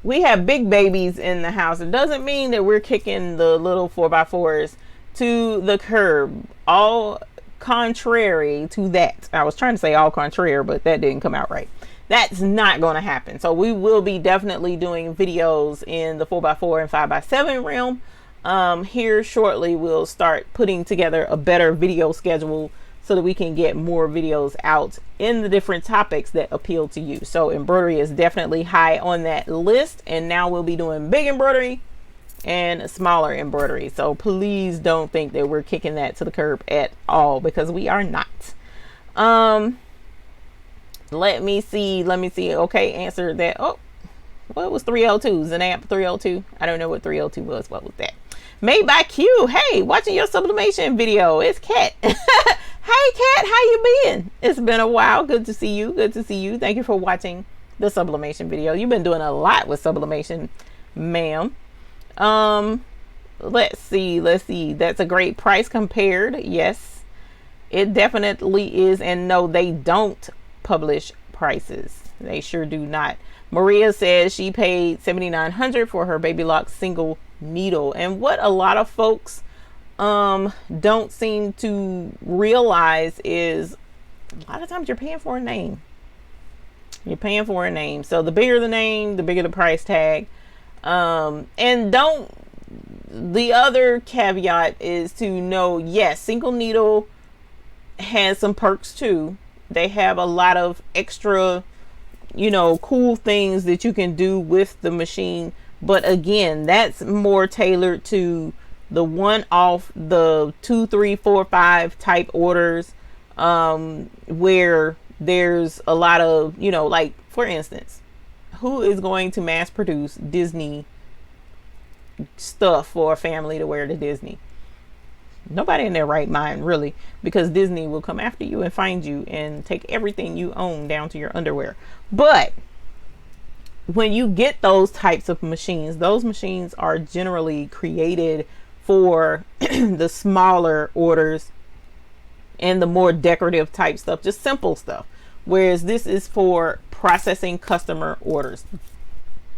we have big babies in the house, it doesn't mean that we're kicking the little 4x4s to the curb. All contrary to that. I was trying to say all contrary, but that didn't come out right. That's not going to happen. So we will be definitely doing videos in the 4x4 and 5x7 realm. Here shortly we'll start putting together a better video schedule so that we can get more videos out in the different topics that appeal to you. So embroidery is definitely high on that list, and now we'll be doing big embroidery and smaller embroidery. So please don't think that we're kicking that to the curb at all, because we are not. Let me see. Okay, answer that. Oh, what was 302? Zanap 302. I don't know what 302 was. What was that? Made by Q. Hey, watching your sublimation video. It's Kat. Hey, Kat, how you been? It's been a while. Good to see you. Good to see you. Thank you for watching the sublimation video. You've been doing a lot with sublimation, ma'am. Let's see. That's a great price compared. Yes, it definitely is. And no, they don't publish prices. They sure do not. Maria says she paid $7,900 for her Baby Lock single needle. And what a lot of folks don't seem to realize is a lot of times you're paying for a name. You're paying for a name. So the bigger the name, the bigger the price tag. And don't, the other caveat is to know, yes, single needle has some perks too. They have a lot of extra, you know, cool things that you can do with the machine. But again, that's more tailored to the one-off, the 2, 3, 4, 5 type orders, where there's a lot of, you know, like for instance, who is going to mass produce Disney stuff for a family to wear to Disney? Nobody in their right mind, really, because Disney will come after you and find you and take everything you own down to your underwear. But when you get those types of machines, those machines are generally created for the smaller orders and the more decorative type stuff, just simple stuff. Whereas this is for processing customer orders.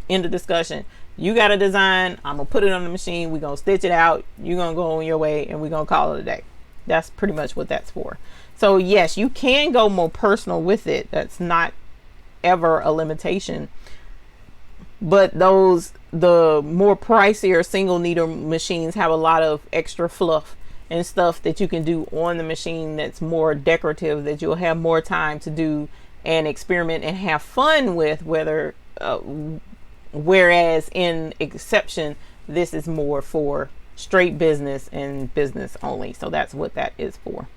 End of discussion. You got a design, I'm gonna put it on the machine, we're gonna stitch it out, you're gonna go on your way, and we're gonna call it a day. That's pretty much what that's for. So yes, you can go more personal with it. That's not ever a limitation. But the more pricier single needle machines have a lot of extra fluff and stuff that you can do on the machine that's more decorative, that you'll have more time to do and experiment and have fun with, whereas in exception, this is more for straight business and business only. So that's what that is for.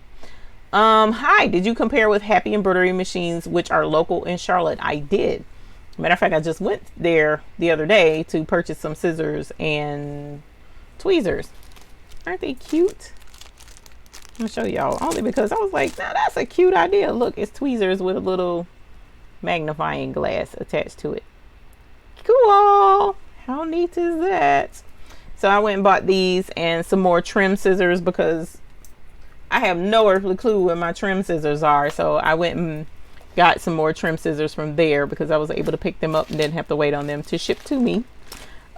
Hi, did you compare with Happy Embroidery Machines, which are local in Charlotte? I did. Matter of fact, I just went there the other day to purchase some scissors and tweezers. Aren't they cute? I'm gonna show y'all, only because I was like, now that's a cute idea. Look, it's tweezers with a little magnifying glass attached to it. Cool. How neat is that? So I went and bought these and some more trim scissors because I have no earthly clue where my trim scissors are. So I went and got some more trim scissors from there because I was able to pick them up and didn't have to wait on them to ship to me.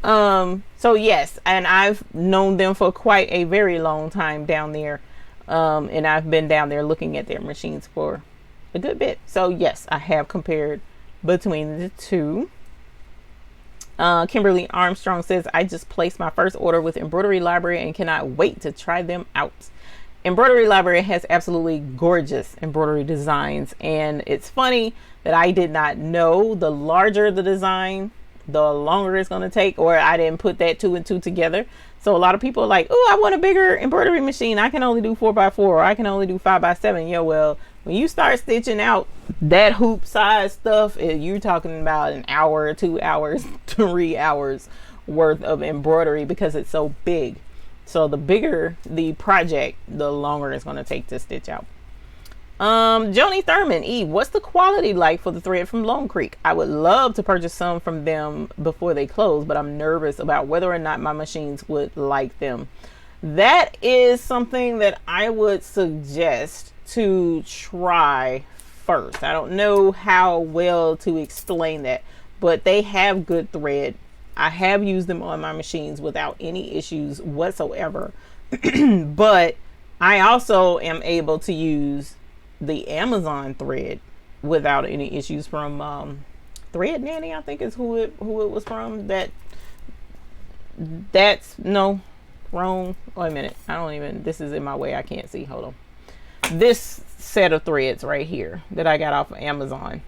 So yes, and I've known them for quite a very long time down there. And I've been down there looking at their machines for a good bit. So yes, I have compared between the two. Kimberly Armstrong says, I just placed my first order with Embroidery Library and cannot wait to try them out. Embroidery Library has absolutely gorgeous embroidery designs, and it's funny that I did not know the larger the design, the longer it's going to take, or I didn't put that 2 and 2 together. So a lot of people are like, oh, I want a bigger embroidery machine. I can only do 4x4, or I can only do 5x7. Yeah, well, when you start stitching out that hoop size stuff, you're talking about an hour, 2 hours, 3 hours worth of embroidery because it's so big. So the bigger the project, the longer it's going to take to stitch out. Joni Thurman, what's the quality like for the thread from Lone Creek? I would love to purchase some from them before they close, but I'm nervous about whether or not my machines would like them. That is something that I would suggest to try first. I don't know how well to explain that, but they have good thread. I have used them on my machines without any issues whatsoever. But I also am able to use the Amazon thread without any issues from Thread Nanny, I think is who it was from. That's no, wrong. Wait a minute. I don't even, this is in my way. I can't see. Hold on. This set of threads right here that I got off of Amazon.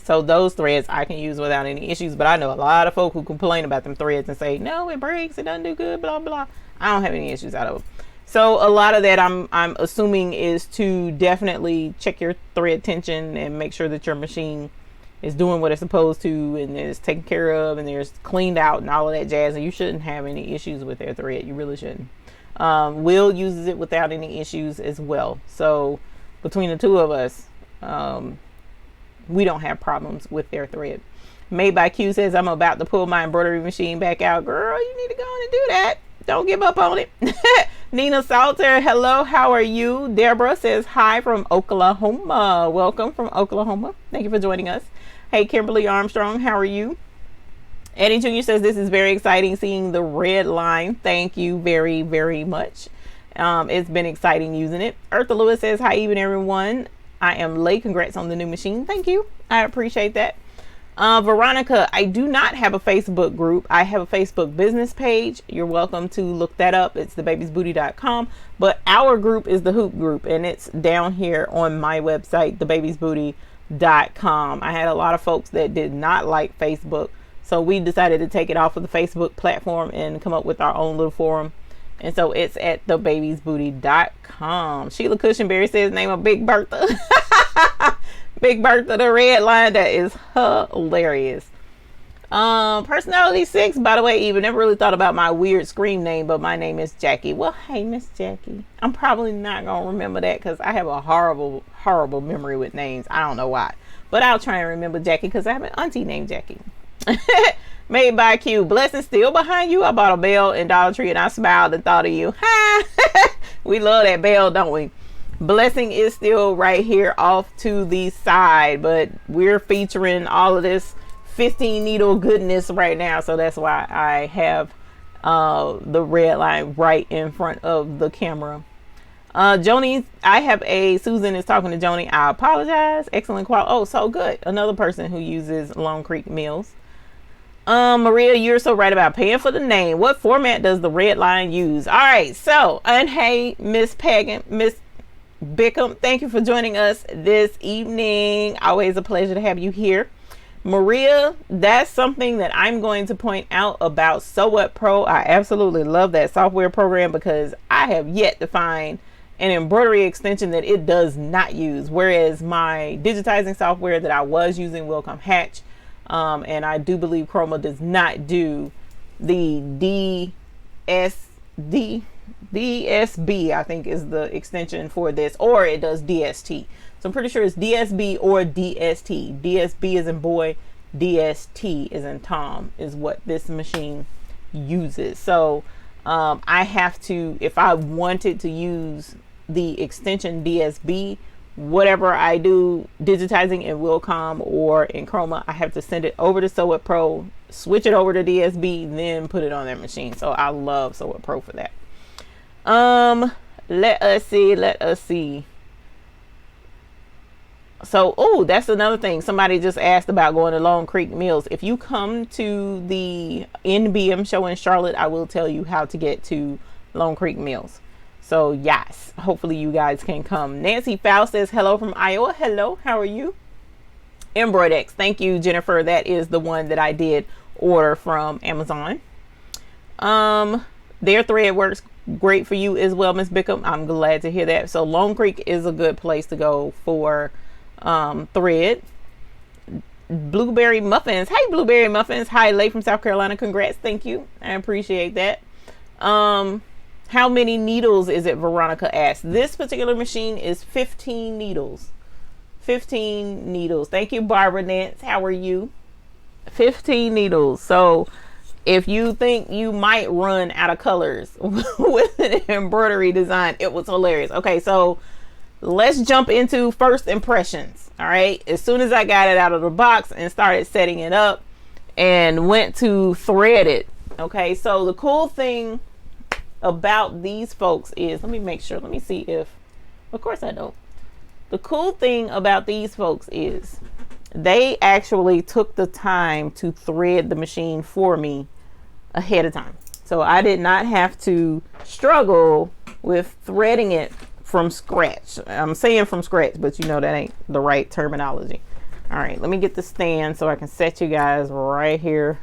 So those threads I can use without any issues, but I know a lot of folk who complain about them threads and say, no, it breaks, it doesn't do good, blah, blah. I don't have any issues out of it. So a lot of that I'm assuming is to definitely check your thread tension and make sure that your machine is doing what it's supposed to and is taken care of and there's cleaned out and all of that jazz. And you shouldn't have any issues with their thread. You really shouldn't. Will uses it without any issues as well. So between the two of us, we don't have problems with their thread. Made by Q says, I'm about to pull my embroidery machine back out. Girl, you need to go on and do that. Don't give up on it. Nina Salter, hello, how are you? Deborah says, hi from Oklahoma. Welcome from Oklahoma. Thank you for joining us. Hey, Kimberly Armstrong, how are you? Eddie Jr. says this is very exciting seeing the red line. Thank you very, very much. It's been exciting using it. Eartha Lewis says, hi, even everyone. I am late. Congrats on the new machine. Thank you. I appreciate that. Veronica, I do not have a Facebook group. I have a Facebook business page. You're welcome to look that up. It's thebabiesbooty.com. But our group is the Hoop group, and it's down here on my website, thebabiesbooty.com. I had a lot of folks that did not like Facebook, so we decided to take it off of the Facebook platform and come up with our own little forum. And so it's at thebabiesbooty.com. Sheila Cushionberry says, name of Big Bertha. Big Bertha, the red line. That is hilarious. Personality 6, by the way, even never really thought about my weird scream name, but my name is Jackie. Well, hey, Miss Jackie. I'm probably not going to remember that because I have a horrible, horrible memory with names. I don't know why. But I'll try and remember Jackie because I have an auntie named Jackie. Made by Q. Blessing still behind you. I bought a bell in Dollar Tree and I smiled and thought of you. We love that bell, don't we? Blessing is still right here off to the side, but we're featuring all of this 15 needle goodness right now, so that's why I have the red line right in front of the camera. Joni, I have a Susan is talking to Joni. I apologize. Excellent quality. Oh, so good. Another person who uses Long Creek mills. Maria, you're so right about paying for the name. What format does the red line use? All right, so, and hey, Miss Pagan, Miss Bickham, thank you for joining us this evening. Always a pleasure to have you here. Maria, that's something that I'm going to point out about Sew What Pro. I absolutely love that software program because I have yet to find an embroidery extension that it does not use, whereas my digitizing software that I was using will come Hatch, and I do believe Chroma does not do the DSB, I think is the extension for this, or it does DST. So I'm pretty sure it's DSB or DST. DSB is in boy, DST is in Tom, is what this machine uses. So I have to, if I wanted to use the extension DSB, whatever I do digitizing in Wilcom or in Chroma, I have to send it over to Sew It Pro, switch it over to DSB, then put it on that machine. So I love Sew It Pro for that. Let us see. So, oh, that's another thing. Somebody just asked about going to Long Creek Mills. If you come to the NBM show in Charlotte, I will tell you how to get to Long Creek Mills. So yes, hopefully you guys can come. Nancy Fowl says hello from Iowa. Hello, how are you? Embroidex, thank you, Jennifer. That is the one that I did order from Amazon. Their thread works great for you as well, Miss Bickham. I'm glad to hear that. So Long Creek is a good place to go for thread. Blueberry Muffins. Hey, Blueberry Muffins. Hi, Lay from South Carolina. Congrats. Thank you. I appreciate that. How many needles is it? Veronica asked. This particular machine is 15 needles. 15 needles. Thank you, Barbara Nance. How are you? 15 needles. So if you think you might run out of colors with an embroidery design, it was hilarious. Okay, so let's jump into first impressions. All right, as soon as I got it out of the box and started setting it up and went to thread it. Okay, so the cool thing about these folks is, let me make sure, let me see if, of course I don't. The cool thing about these folks is they actually took the time to thread the machine for me ahead of time. So I did not have to struggle with threading it from scratch. I'm saying from scratch, but you know that ain't the right terminology. All right, let me get the stand so I can set you guys right here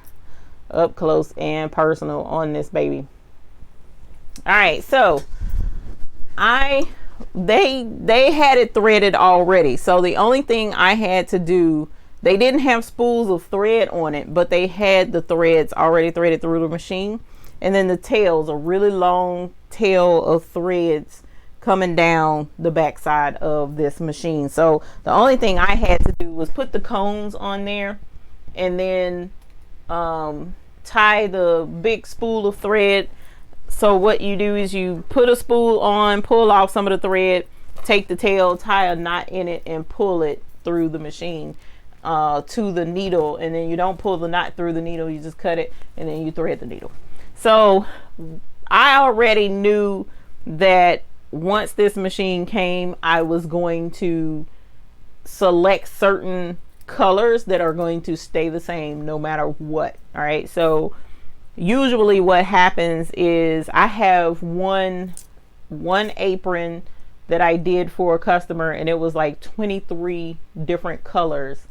up close and personal on this baby. All right, so they had it threaded already. So the only thing I had to do, they didn't have spools of thread on it, but they had the threads already threaded through the machine. And then the tails, a really long tail of threads coming down the backside of this machine. So the only thing I had to do was put the cones on there and then tie the big spool of thread. So what you do is you put a spool on, pull off some of the thread, take the tail, tie a knot in it, and pull it through the machine. to the needle, and then you don't pull the knot through the needle, you just cut it and then you thread the needle. So I already knew that once this machine came, I was going to select certain colors that are going to stay the same no matter what. All right, so usually what happens is I have one apron that I did for a customer, and it was like 23 different colors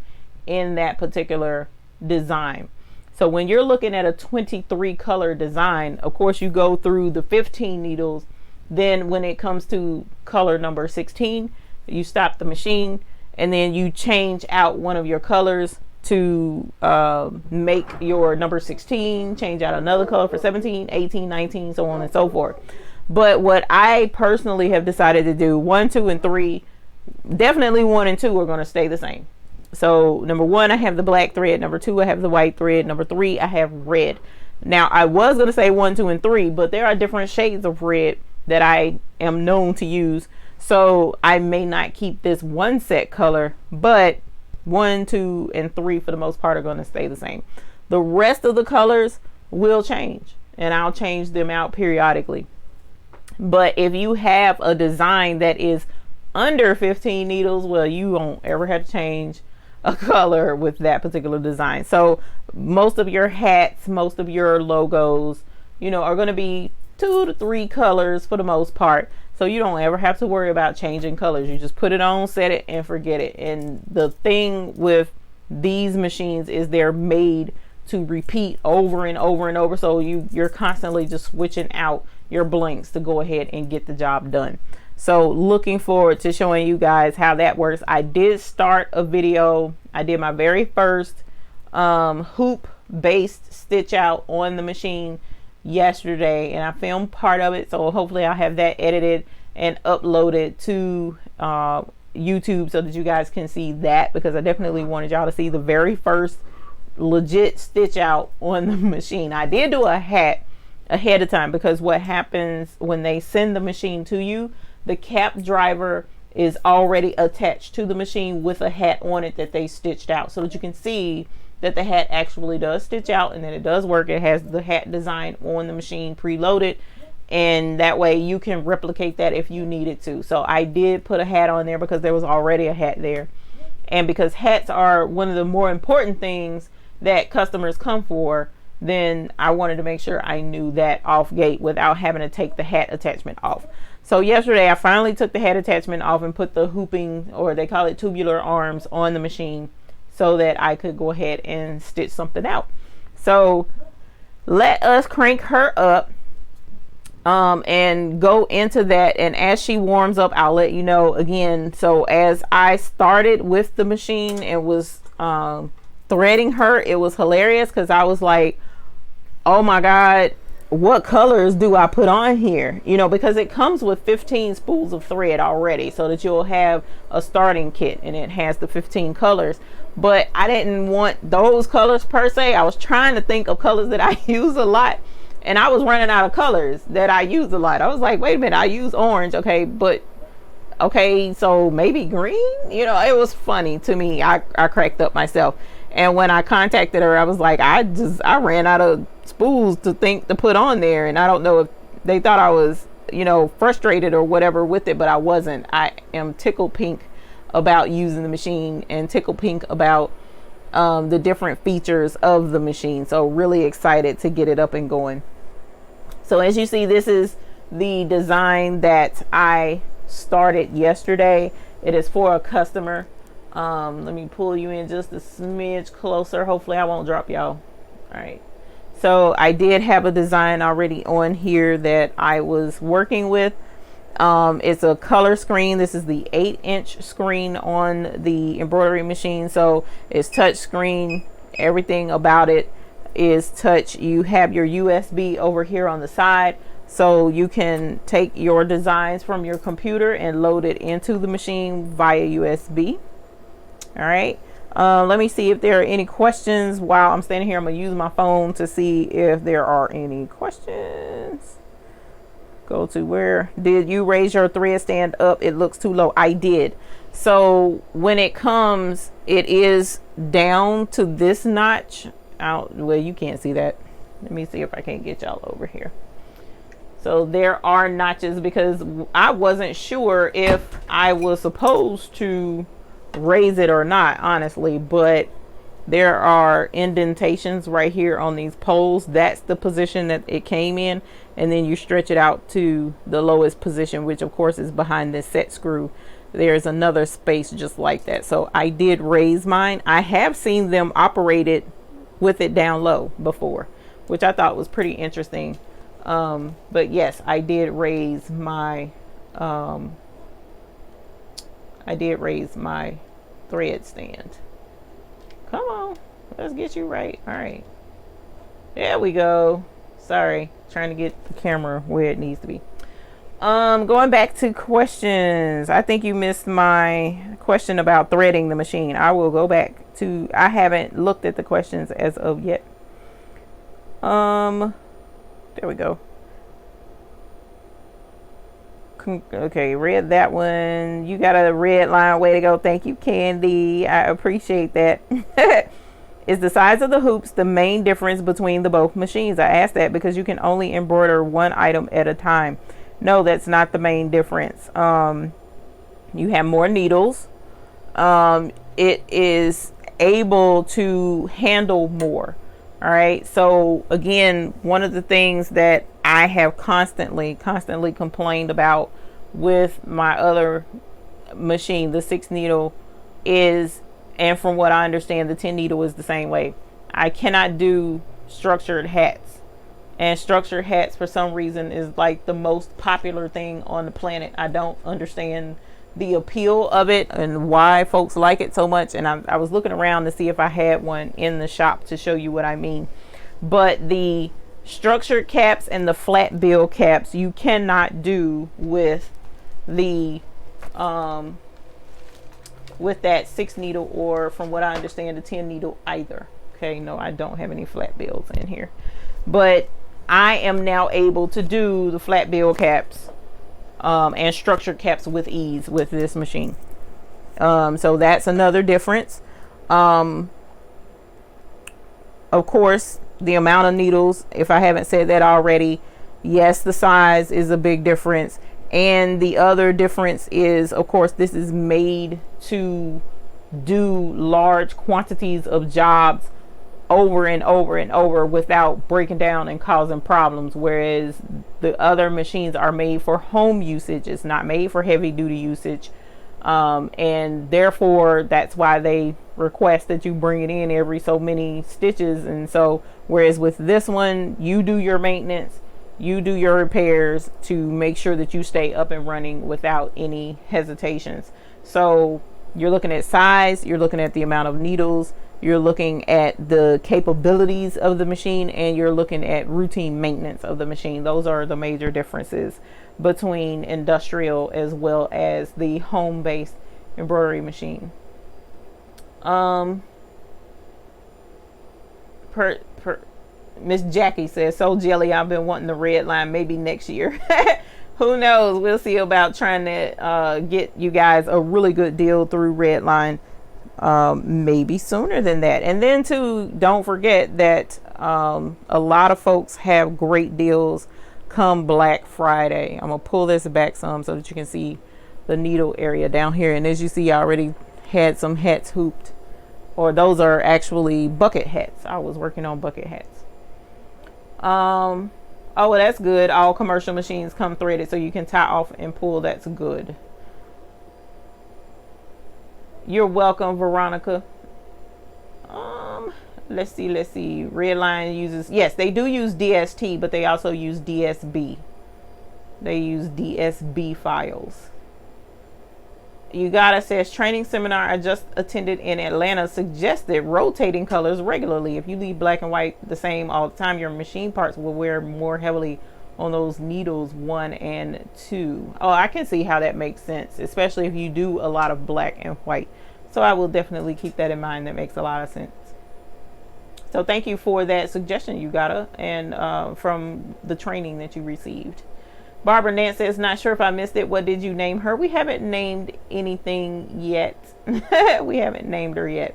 in that particular design. So when you're looking at a 23 color design, of course you go through the 15 needles. Then when it comes to color number 16, you stop the machine, and then you change out one of your colors to make your number 16, change out another color for 17, 18, 19, so on and so forth. But what I personally have decided to do, 1, 2, and 3, definitely 1 and 2 are going to stay the same. So number 1, I have the black thread. Number 2, I have the white thread. Number 3, I have red. Now I was going to say 1, 2, and 3, but there are different shades of red that I am known to use. So I may not keep this one set color, but 1, 2, and 3 for the most part are going to stay the same. The rest of the colors will change, and I'll change them out periodically. But if you have a design that is under 15 needles, well, you won't ever have to change a color with that particular design. So most of your hats, most of your logos, you know, are going to be 2 to 3 colors for the most part. So you don't ever have to worry about changing colors. You just put it on, set it, and forget it. And the thing with these machines is they're made to repeat over and over and over. So you're constantly just switching out your blinks to go ahead and get the job done. So looking forward to showing you guys how that works. I did start a video. I did my very first hoop based stitch out on the machine yesterday, and I filmed part of it, so hopefully I'll have that edited and uploaded to YouTube so that you guys can see that, because I definitely wanted y'all to see the very first legit stitch out on the machine. I did do a hat ahead of time, because what happens when they send the machine to you, the cap driver is already attached to the machine with a hat on it that they stitched out, so that you can see that the hat actually does stitch out and that it does work. It has the hat design on the machine preloaded, and that way you can replicate that if you needed to. So I did put a hat on there because there was already a hat there, and because hats are one of the more important things that customers come for, then I wanted to make sure I knew that off gate without having to take the hat attachment off. So yesterday I finally took the hat attachment off and put the hooping, or they call it tubular arms, on the machine so that I could go ahead and stitch something out. So let us crank her up and go into that, and as she warms up I'll let you know again. So as I started with the machine and was threading her, it was hilarious because I was like, oh my god, what colors do I put on here? You know, because it comes with 15 spools of thread already, so that you'll have a starting kit and it has the 15 colors. But I didn't want those colors per se. I was trying to think of colors that I use a lot, and I was running out of colors that I use a lot. I was like, wait a minute, I use orange, okay, but okay, so maybe green. You know, it was funny to me. I cracked up myself. And when I contacted her, I was like, I ran out of spools to put on there, and I don't know if they thought I was, you know, frustrated or whatever with it, but I wasn't. I am tickled pink about using the machine, and tickled pink about the different features of the machine. So really excited to get it up and going. So as you see, this is the design that I started yesterday. It is for a customer. Let me pull you in just a smidge closer. Hopefully I won't drop y'all. All right. So I did have a design already on here that I was working with. It's a color screen. This is the 8-inch screen on the embroidery machine. So it's touch screen. Everything about it is touch. You have your USB over here on the side, so you can take your designs from your computer and load it into the machine via USB. All right. Let me see if there are any questions while I'm standing here. I'm gonna use my phone to see if there are any questions. Go to where did you raise your thread stand up? It looks too low. I did. So when it comes, it is down to this notch out. Well, you can't see that. Let me see if I can get y'all over here. So there are notches because I wasn't sure if I was supposed to raise it or not, honestly, but there are indentations right here on these poles. That's the position that it came in, and then you stretch it out to the lowest position, which of course is behind this set screw. There's another space just like that. So I did raise mine. I have seen them operated with it down low before, which I thought was pretty interesting. But yes, I did raise my thread stand. Come on, let's get you right. All right, there we go. Sorry, trying to get the camera where it needs to be. Going back to questions. I think you missed my question about threading the machine. I will go back to, I haven't looked at the questions as of yet. There we go. Okay, read that one. You got a red line. Way to go. Thank you, Candy. I appreciate that. Is the size of the hoops the main difference between the both machines? I asked that because you can only embroider one item at a time. No, that's not the main difference. You have more needles. It is able to handle more. All right. So again, one of the things that I have constantly complained about with my other machine, the 6 needle, is, and from what I understand, the 10 needle is the same way. I cannot do structured hats, and structured hats for some reason is like the most popular thing on the planet. I don't understand the appeal of it and why folks like it so much. And I was looking around to see if I had one in the shop to show you what I mean. But the structured caps and the flat bill caps you cannot do with the with that 6 needle, or from what I understand, the 10 needle either. Okay, no, I don't have any flat bills in here, but I am now able to do the flat bill caps and structured caps with ease with this machine. So that's another difference. Of course, the amount of needles, if I haven't said that already, yes, the size is a big difference. And the other difference is, of course, this is made to do large quantities of jobs over and over and over without breaking down and causing problems, whereas the other machines are made for home usage. It's not made for heavy duty usage, and therefore that's why they request that you bring it in every so many stitches. And so whereas with this one, you do your maintenance, you do your repairs to make sure that you stay up and running without any hesitations. So you're looking at size, you're looking at the amount of needles, you're looking at the capabilities of the machine, and you're looking at routine maintenance of the machine. Those are the major differences between industrial as well as the home-based embroidery machine. Miss Jackie says, so jelly, I've been wanting the red line, maybe next year. Who knows? We'll see about trying to get you guys a really good deal through Redline, maybe sooner than that. And then too, don't forget that a lot of folks have great deals come Black Friday. I'm gonna pull this back some so that you can see the needle area down here. And as you see, I already had some hats hooped, or those are actually bucket hats. I was working on bucket hats. Oh, well, that's good. All commercial machines come threaded, so you can tie off and pull. That's good. You're welcome, Veronica. Let's see. Redline uses, yes, they do use DST, but they also use DSB. They use DSB files. You got it, says training seminar I just attended in Atlanta suggested rotating colors regularly. If you leave black and white the same all the time, your machine parts will wear more heavily on those needles 1 and 2. Oh, I can see how that makes sense, especially if you do a lot of black and white. So I will definitely keep that in mind. That makes a lot of sense. So thank you for that suggestion, you gotta, and from the training that you received. Barbara Nance says, not sure if I missed it. What did you name her? We haven't named anything yet. We haven't named her yet.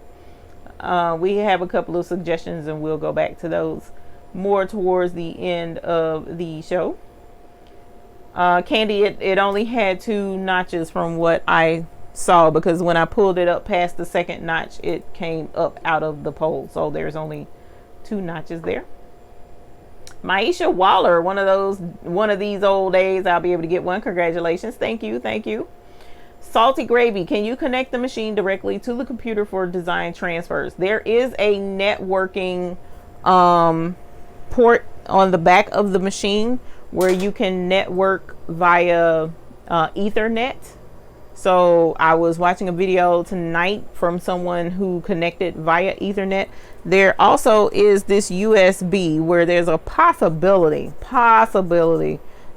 We have a couple of suggestions and we'll go back to those more towards the end of the show. Candy, it only had 2 notches from what I saw, because when I pulled it up past the second notch, it came up out of the pole. So there's only 2 notches there. Maisha Waller, one of these old days I'll be able to get one. Congratulations. Thank you. Thank you. Salty Gravy, can you connect the machine directly to the computer for design transfers? There is a networking port on the back of the machine where you can network via Ethernet. So I was watching a video tonight from someone who connected via Ethernet. There also is this USB where there's a possibility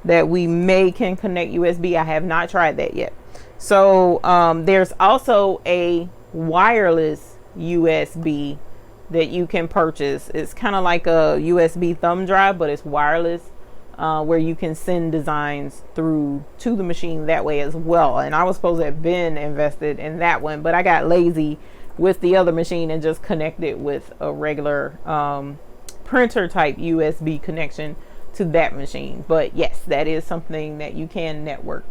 that we can connect USB. I have not tried that yet. So there's also a wireless USB that you can purchase. It's kind of like a USB thumb drive, but it's wireless, where you can send designs through to the machine that way as well. And I was supposed to have been invested in that one, but I got lazy with the other machine and just connected with a regular printer type USB connection to that machine. But yes, that is something that you can network.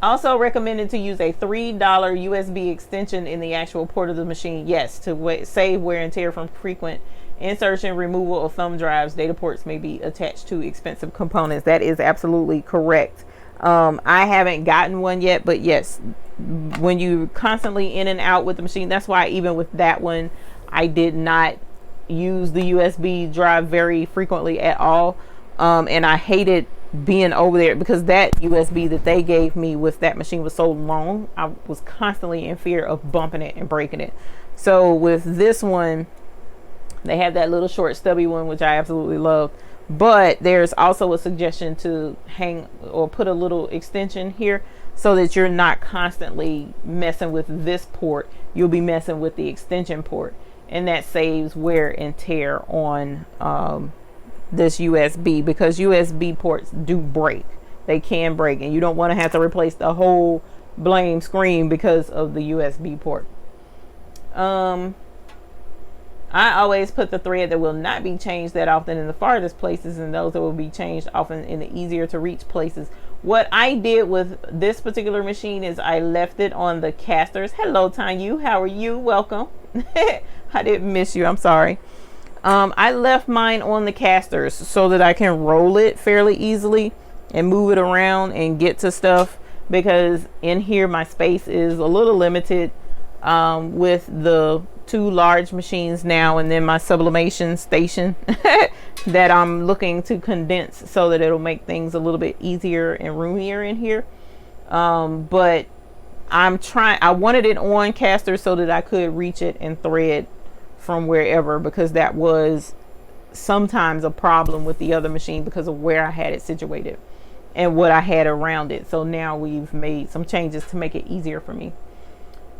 Also recommended to use a $3 USB extension in the actual port of the machine. Yes, to save wear and tear from frequent insertion, removal of thumb drives. Data ports may be attached to expensive components. That is absolutely correct. I haven't gotten one yet, but yes, when you constantly in and out with the machine, that's why even with that one, I did not use the USB drive very frequently at all. And I hated being over there because that USB that they gave me with that machine was so long. I was constantly in fear of bumping it and breaking it. So with this one, they have that little short stubby one, which I absolutely love. But there's also a suggestion to hang or put a little extension here so that you're not constantly messing with this port. You'll be messing with the extension port, and that saves wear and tear on this USB, because USB ports do break. They can break, and you don't want to have to replace the whole blame screen because of the USB port. I always put the thread that will not be changed that often in the farthest places, and those that will be changed often in the easier to reach places. What I did with this particular machine is I left it on the casters. Hello, Tanyu. How are you? Welcome. I didn't miss you. I'm sorry. I left mine on the casters so that I can roll it fairly easily and move it around and get to stuff, because in here my space is a little limited with the 2 large machines now, and then my sublimation station that I'm looking to condense so that it'll make things a little bit easier and roomier in here. But I wanted it on casters so that I could reach it and thread from wherever, because that was sometimes a problem with the other machine because of where I had it situated and what I had around it. So now we've made some changes to make it easier for me.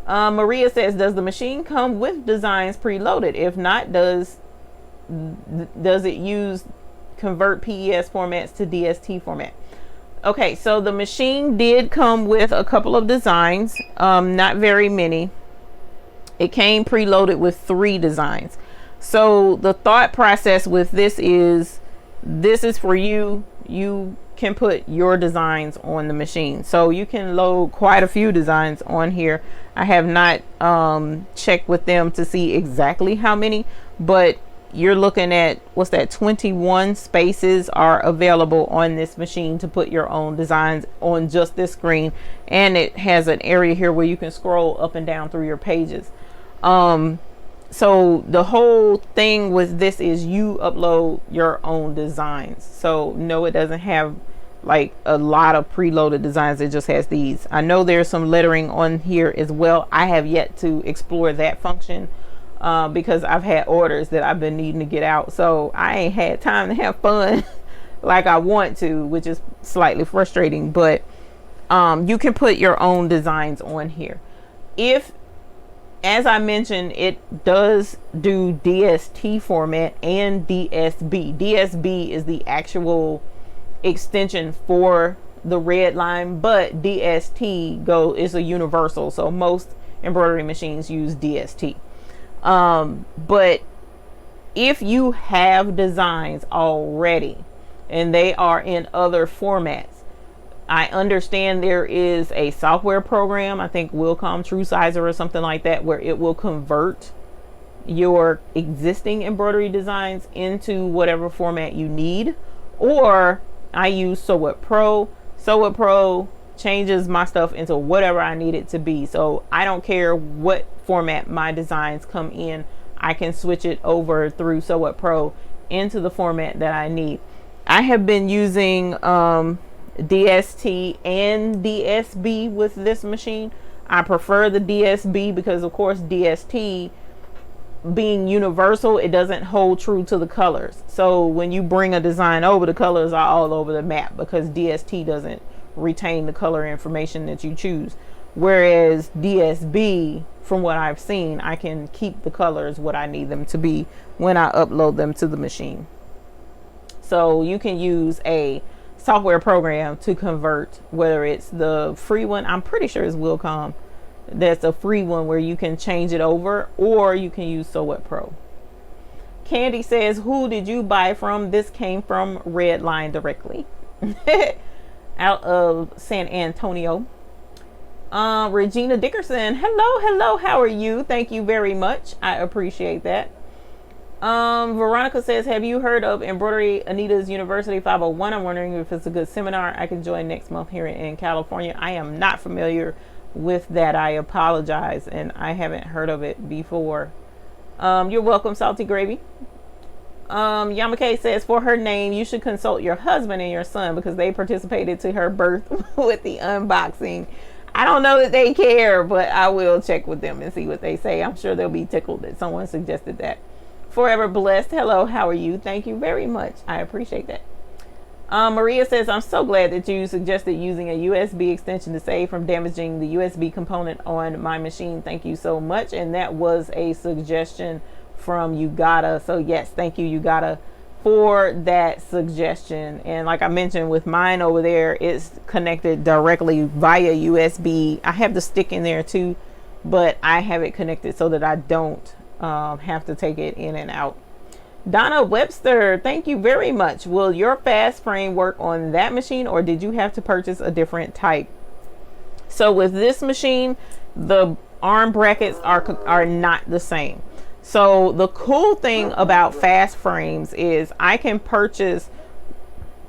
Maria says, does the machine come with designs preloaded? If not, does it use convert PES formats to DST format? Okay, so the machine did come with a couple of designs, not very many. It came preloaded with 3 designs. So the thought process with this is for you. You can put your designs on the machine. So you can load quite a few designs on here. I have not checked with them to see exactly how many, but you're looking at, what's that, 21 spaces are available on this machine to put your own designs on just this screen. And it has an area here where you can scroll up and down through your pages. So the whole thing with this is you upload your own designs. So no, it doesn't have like a lot of preloaded designs. It just has these. I know there's some lettering on here as well. I have yet to explore that function because I've had orders that I've been needing to get out, so I ain't had time to have fun like I want to, which is slightly frustrating. But you can put your own designs on here. If, as I mentioned, it does do DST format and DSB. DSB is the actual extension for the red line, but DST is a universal. So most embroidery machines use DST. But if you have designs already and they are in other formats, I understand there is a software program, I think Willcom TrueSizer or something like that, where it will convert your existing embroidery designs into whatever format you need. Or I use Sew It Pro. Sew It Pro changes my stuff into whatever I need it to be. So I don't care what format my designs come in. I can switch it over through Sew It Pro into the format that I need. I have been using DST and DSB with this machine. I prefer the DSB because, of course, DST being universal, it doesn't hold true to the colors. So when you bring a design over, the colors are all over the map because DST doesn't retain the color information that you choose. Whereas DSB, from what I've seen, I can keep the colors what I need them to be when I upload them to the machine. So you can use a software program to convert, whether it's the free one, I'm pretty sure it's Willcom, that's a free one where you can change it over, or you can use Sew It Pro. Candy says, who did you buy from? This came from Redline directly out of San Antonio. Regina Dickerson, hello, how are you? Thank you very much, I appreciate that. Veronica says, have you heard of Embroidery Anita's University 501? I'm wondering if it's a good seminar I can join next month here in California. I am not familiar with that. I apologize, and I haven't heard of it before. You're welcome, Salty Gravy. Yamake says, for her name, you should consult your husband and your son because they participated to her birth with the unboxing. I don't know that they care, but I will check with them and see what they say. I'm sure they'll be tickled that someone suggested that. Forever Blessed, hello, how are you? Thank you very much. I appreciate that. Maria says, I'm so glad that you suggested using a USB extension to save from damaging the USB component on my machine. Thank you so much. And that was a suggestion from Yugata. So yes, thank you, Yugata, for that suggestion. And like I mentioned with mine over there, it's connected directly via USB. I have the stick in there too, but I have it connected so that I don't have to take it in and out. Donna Webster, thank you very much. Will your fast frame work on that machine, or did you have to purchase a different type? So with this machine, the arm brackets are not the same. So the cool thing about fast frames is I can purchase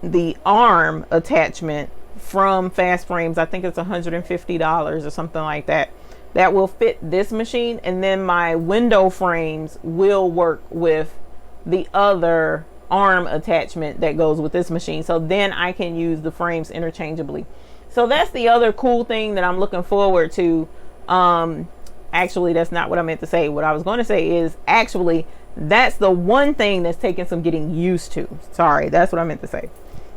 the arm attachment from Fast Frames. I think it's $150 or something like that. That will fit this machine, and then my window frames will work with the other arm attachment that goes with this machine. So then I can use the frames interchangeably. So that's the other cool thing that I'm looking forward to. Actually, that's not what I meant to say. What I was going to say is actually that's the one thing that's taking some getting used to. Sorry, that's what I meant to say.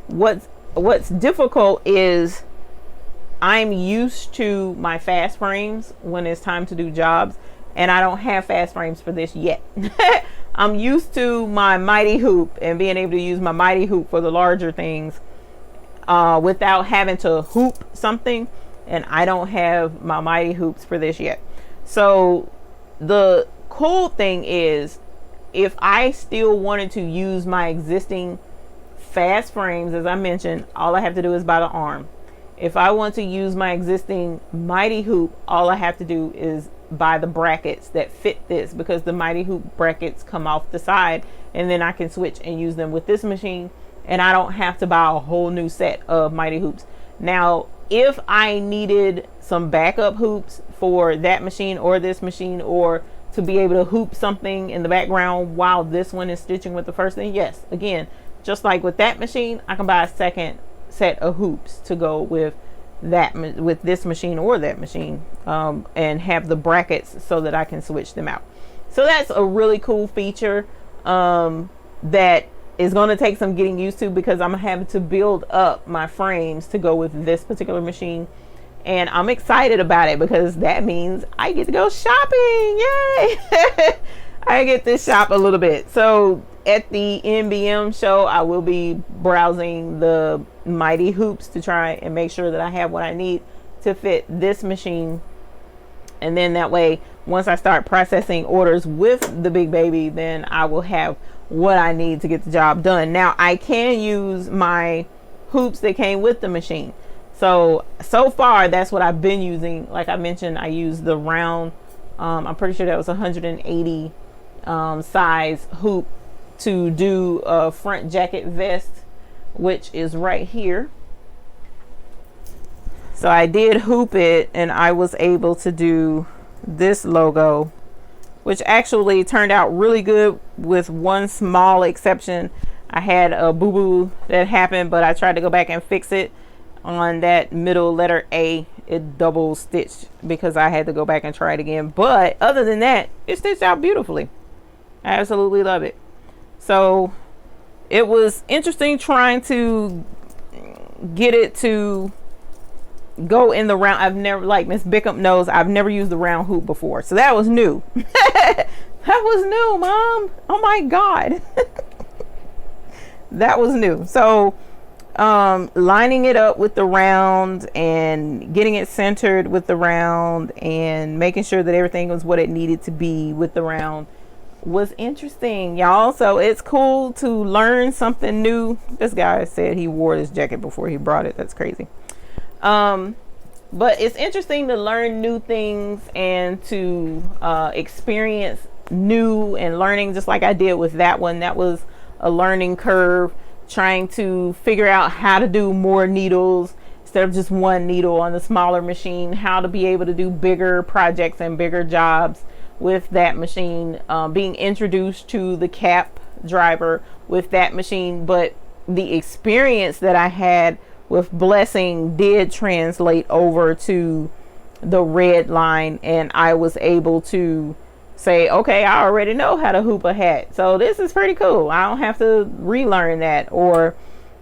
What's difficult is I'm used to my fast frames when it's time to do jobs, and I don't have fast frames for this yet. I'm used to my mighty hoop and being able to use my mighty hoop for the larger things without having to hoop something, and I don't have my mighty hoops for this yet. So the cool thing is, if I still wanted to use my existing fast frames, as I mentioned, all I have to do is buy the arm. If I want to use my existing mighty hoop, all I have to do is buy the brackets that fit this, because the mighty hoop brackets come off the side, and then I can switch and use them with this machine, and I don't have to buy a whole new set of mighty hoops. Now, if I needed some backup hoops for that machine or this machine, or to be able to hoop something in the background while this one is stitching with the first thing, yes, again, just like with that machine, I can buy a second set of hoops to go with that, with this machine or that machine, and have the brackets so that I can switch them out. So that's a really cool feature that is going to take some getting used to, because I'm having to build up my frames to go with this particular machine, and I'm excited about it because that means I get to go shopping. Yay! I get to shop a little bit. So at the NBM show, I will be browsing the mighty hoops to try and make sure that I have what I need to fit this machine And then that way, once I start processing orders with the big baby, then I will have what I need to get the job done. Now I can use my hoops that came with the machine. So far that's what I've been using. Like I mentioned, I use the round, I'm pretty sure that was 180 size hoop to do a front jacket vest, which is right here. So I did hoop it, and I was able to do this logo, which actually turned out really good, with one small exception. I had a boo-boo that happened, but I tried to go back and fix it on that middle letter A. It double stitched because I had to go back and try it again. But other than that, it stitched out beautifully. I absolutely love it. So it was interesting trying to get it to go in the round. I've never, like Miss Bickham knows, I've never used the round hoop before, so that was new. That was new, Mom. Oh my God. That was new. So lining it up with the round and getting it centered with the round and making sure that everything was what it needed to be with the round was interesting, y'all. So it's cool to learn something new. This guy said he wore this jacket before he brought it. That's crazy. But it's interesting to learn new things and to experience new and learning, just like I did with that one. That was a learning curve, trying to figure out how to do more needles instead of just one needle on the smaller machine, how to be able to do bigger projects and bigger jobs with that machine, being introduced to the cap driver with that machine. But the experience that I had with Blessing did translate over to the red line, and I was able to say, okay, I already know how to hoop a hat, so this is pretty cool. I don't have to relearn that, or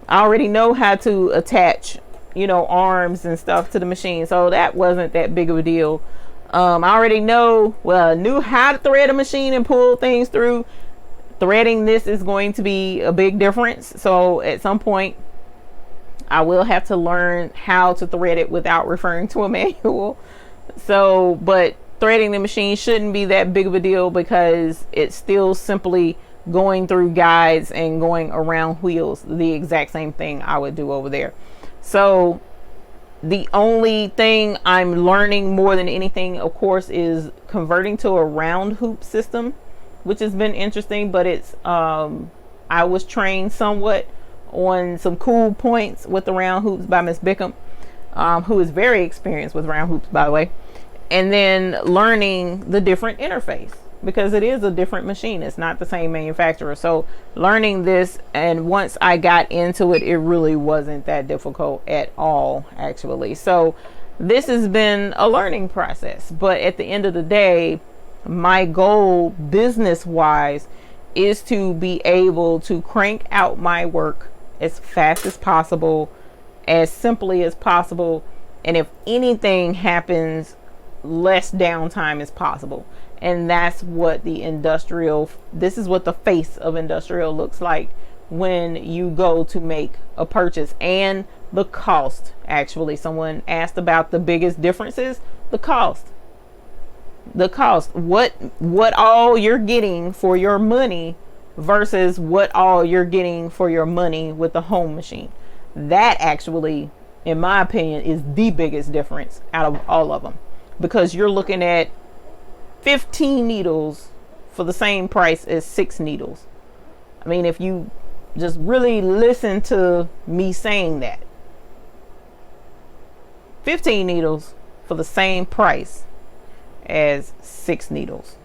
I already know how to attach, you know, arms and stuff to the machine, so that wasn't that big of a deal. I already know, well, I knew how to thread a machine and pull things through. Threading this is going to be a big difference, so at some point I will have to learn how to thread it without referring to a manual. So, but threading the machine shouldn't be that big of a deal because it's still simply going through guides and going around wheels, the exact same thing I would do over there. So the only thing I'm learning more than anything, of course, is converting to a round hoop system, which has been interesting. But it's I was trained somewhat on some cool points with the round hoops by Miss Bickham, who is very experienced with round hoops, by the way. And then learning the different interface, because it is a different machine. It's not the same manufacturer. So learning this, and once I got into it, it really wasn't that difficult at all, actually. So this has been a learning process. But at the end of the day, my goal business wise is to be able to crank out my work as fast as possible, as simply as possible, and if anything happens, less downtime as possible. And that's what the industrial, this is what the face of industrial looks like when you go to make a purchase. And the cost, actually, someone asked about the biggest differences. The cost, what all you're getting for your money versus what all you're getting for your money with the home machine. That actually, in my opinion, is the biggest difference out of all of them, because you're looking at 15 needles for the same price as 6 needles. I mean, if you just really listen to me saying that, 15 needles for the same price as 6 needles.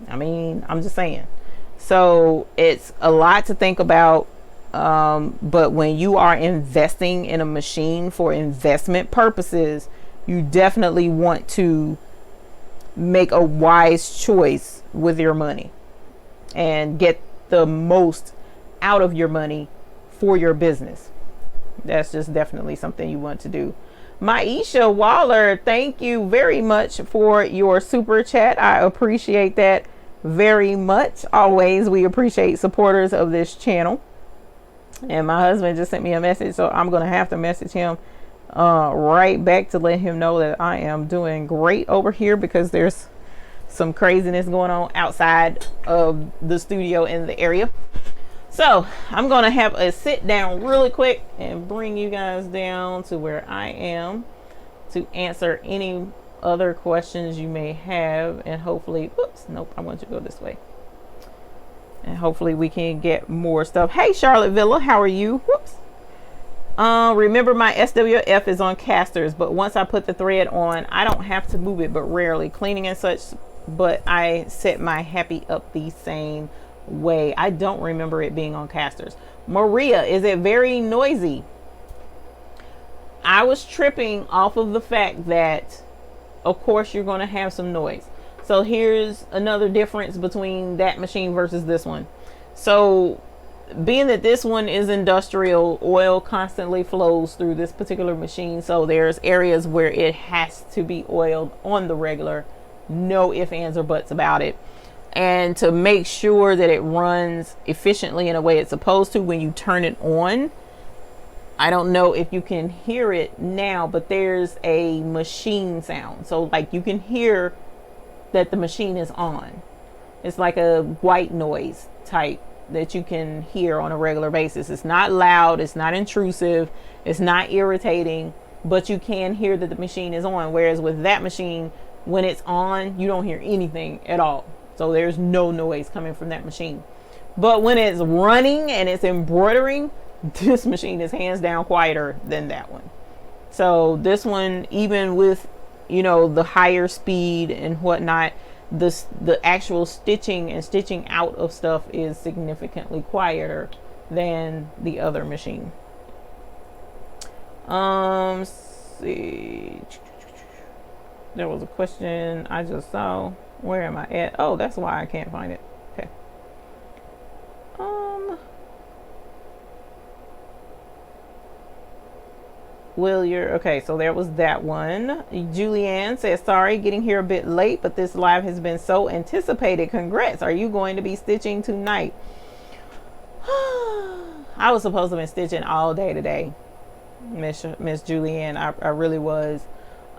I mean, I'm just saying. So it's a lot to think about. But when you are investing in a machine for investment purposes, you definitely want to make a wise choice with your money and get the most out of your money for your business. That's just definitely something you want to do. Maisha Waller, thank you very much for your super chat. I appreciate that very much. Always, we appreciate supporters of this channel. And my husband just sent me a message, so I'm gonna have to message him right back to let him know that I am doing great over here, because there's some craziness going on outside of the studio in the area. So I'm gonna have a sit down really quick and bring you guys down to where I am to answer any other questions you may have, and hopefully, oops, nope, I want you to go this way, and hopefully we can get more stuff. Hey, Charlotte Villa, how are you? Whoops. Remember, my SWF is on casters, but once I put the thread on, I don't have to move it, but rarely cleaning and such, but I set my happy up the same way. I don't remember it being on casters. Maria, is it very noisy? I was tripping off of the fact that, of course, you're going to have some noise. So here's another difference between that machine versus this one. So being that this one is industrial, oil constantly flows through this particular machine. So there's areas where it has to be oiled on the regular. No ifs, ands, or buts about it. And to make sure that it runs efficiently in a way it's supposed to when you turn it on, I don't know if you can hear it now, but there's a machine sound. So like you can hear that the machine is on. It's like a white noise type that you can hear on a regular basis. It's not loud, it's not intrusive, it's not irritating, but you can hear that the machine is on. Whereas with that machine, when it's on, you don't hear anything at all. So there's no noise coming from that machine. But when it's running and it's embroidering, this machine is hands down quieter than that one. So this one, even with, you know, the higher speed and whatnot, the actual stitching and stitching out of stuff is significantly quieter than the other machine. Let's see. There was a question I just saw. Where am I at? Oh, that's why I can't find it. Okay. Will your, okay, so there was that one. Julianne says, sorry, getting here a bit late, but this live has been so anticipated. Congrats. Are you going to be stitching tonight? I was supposed to be stitching all day today, Miss Julianne. I really was.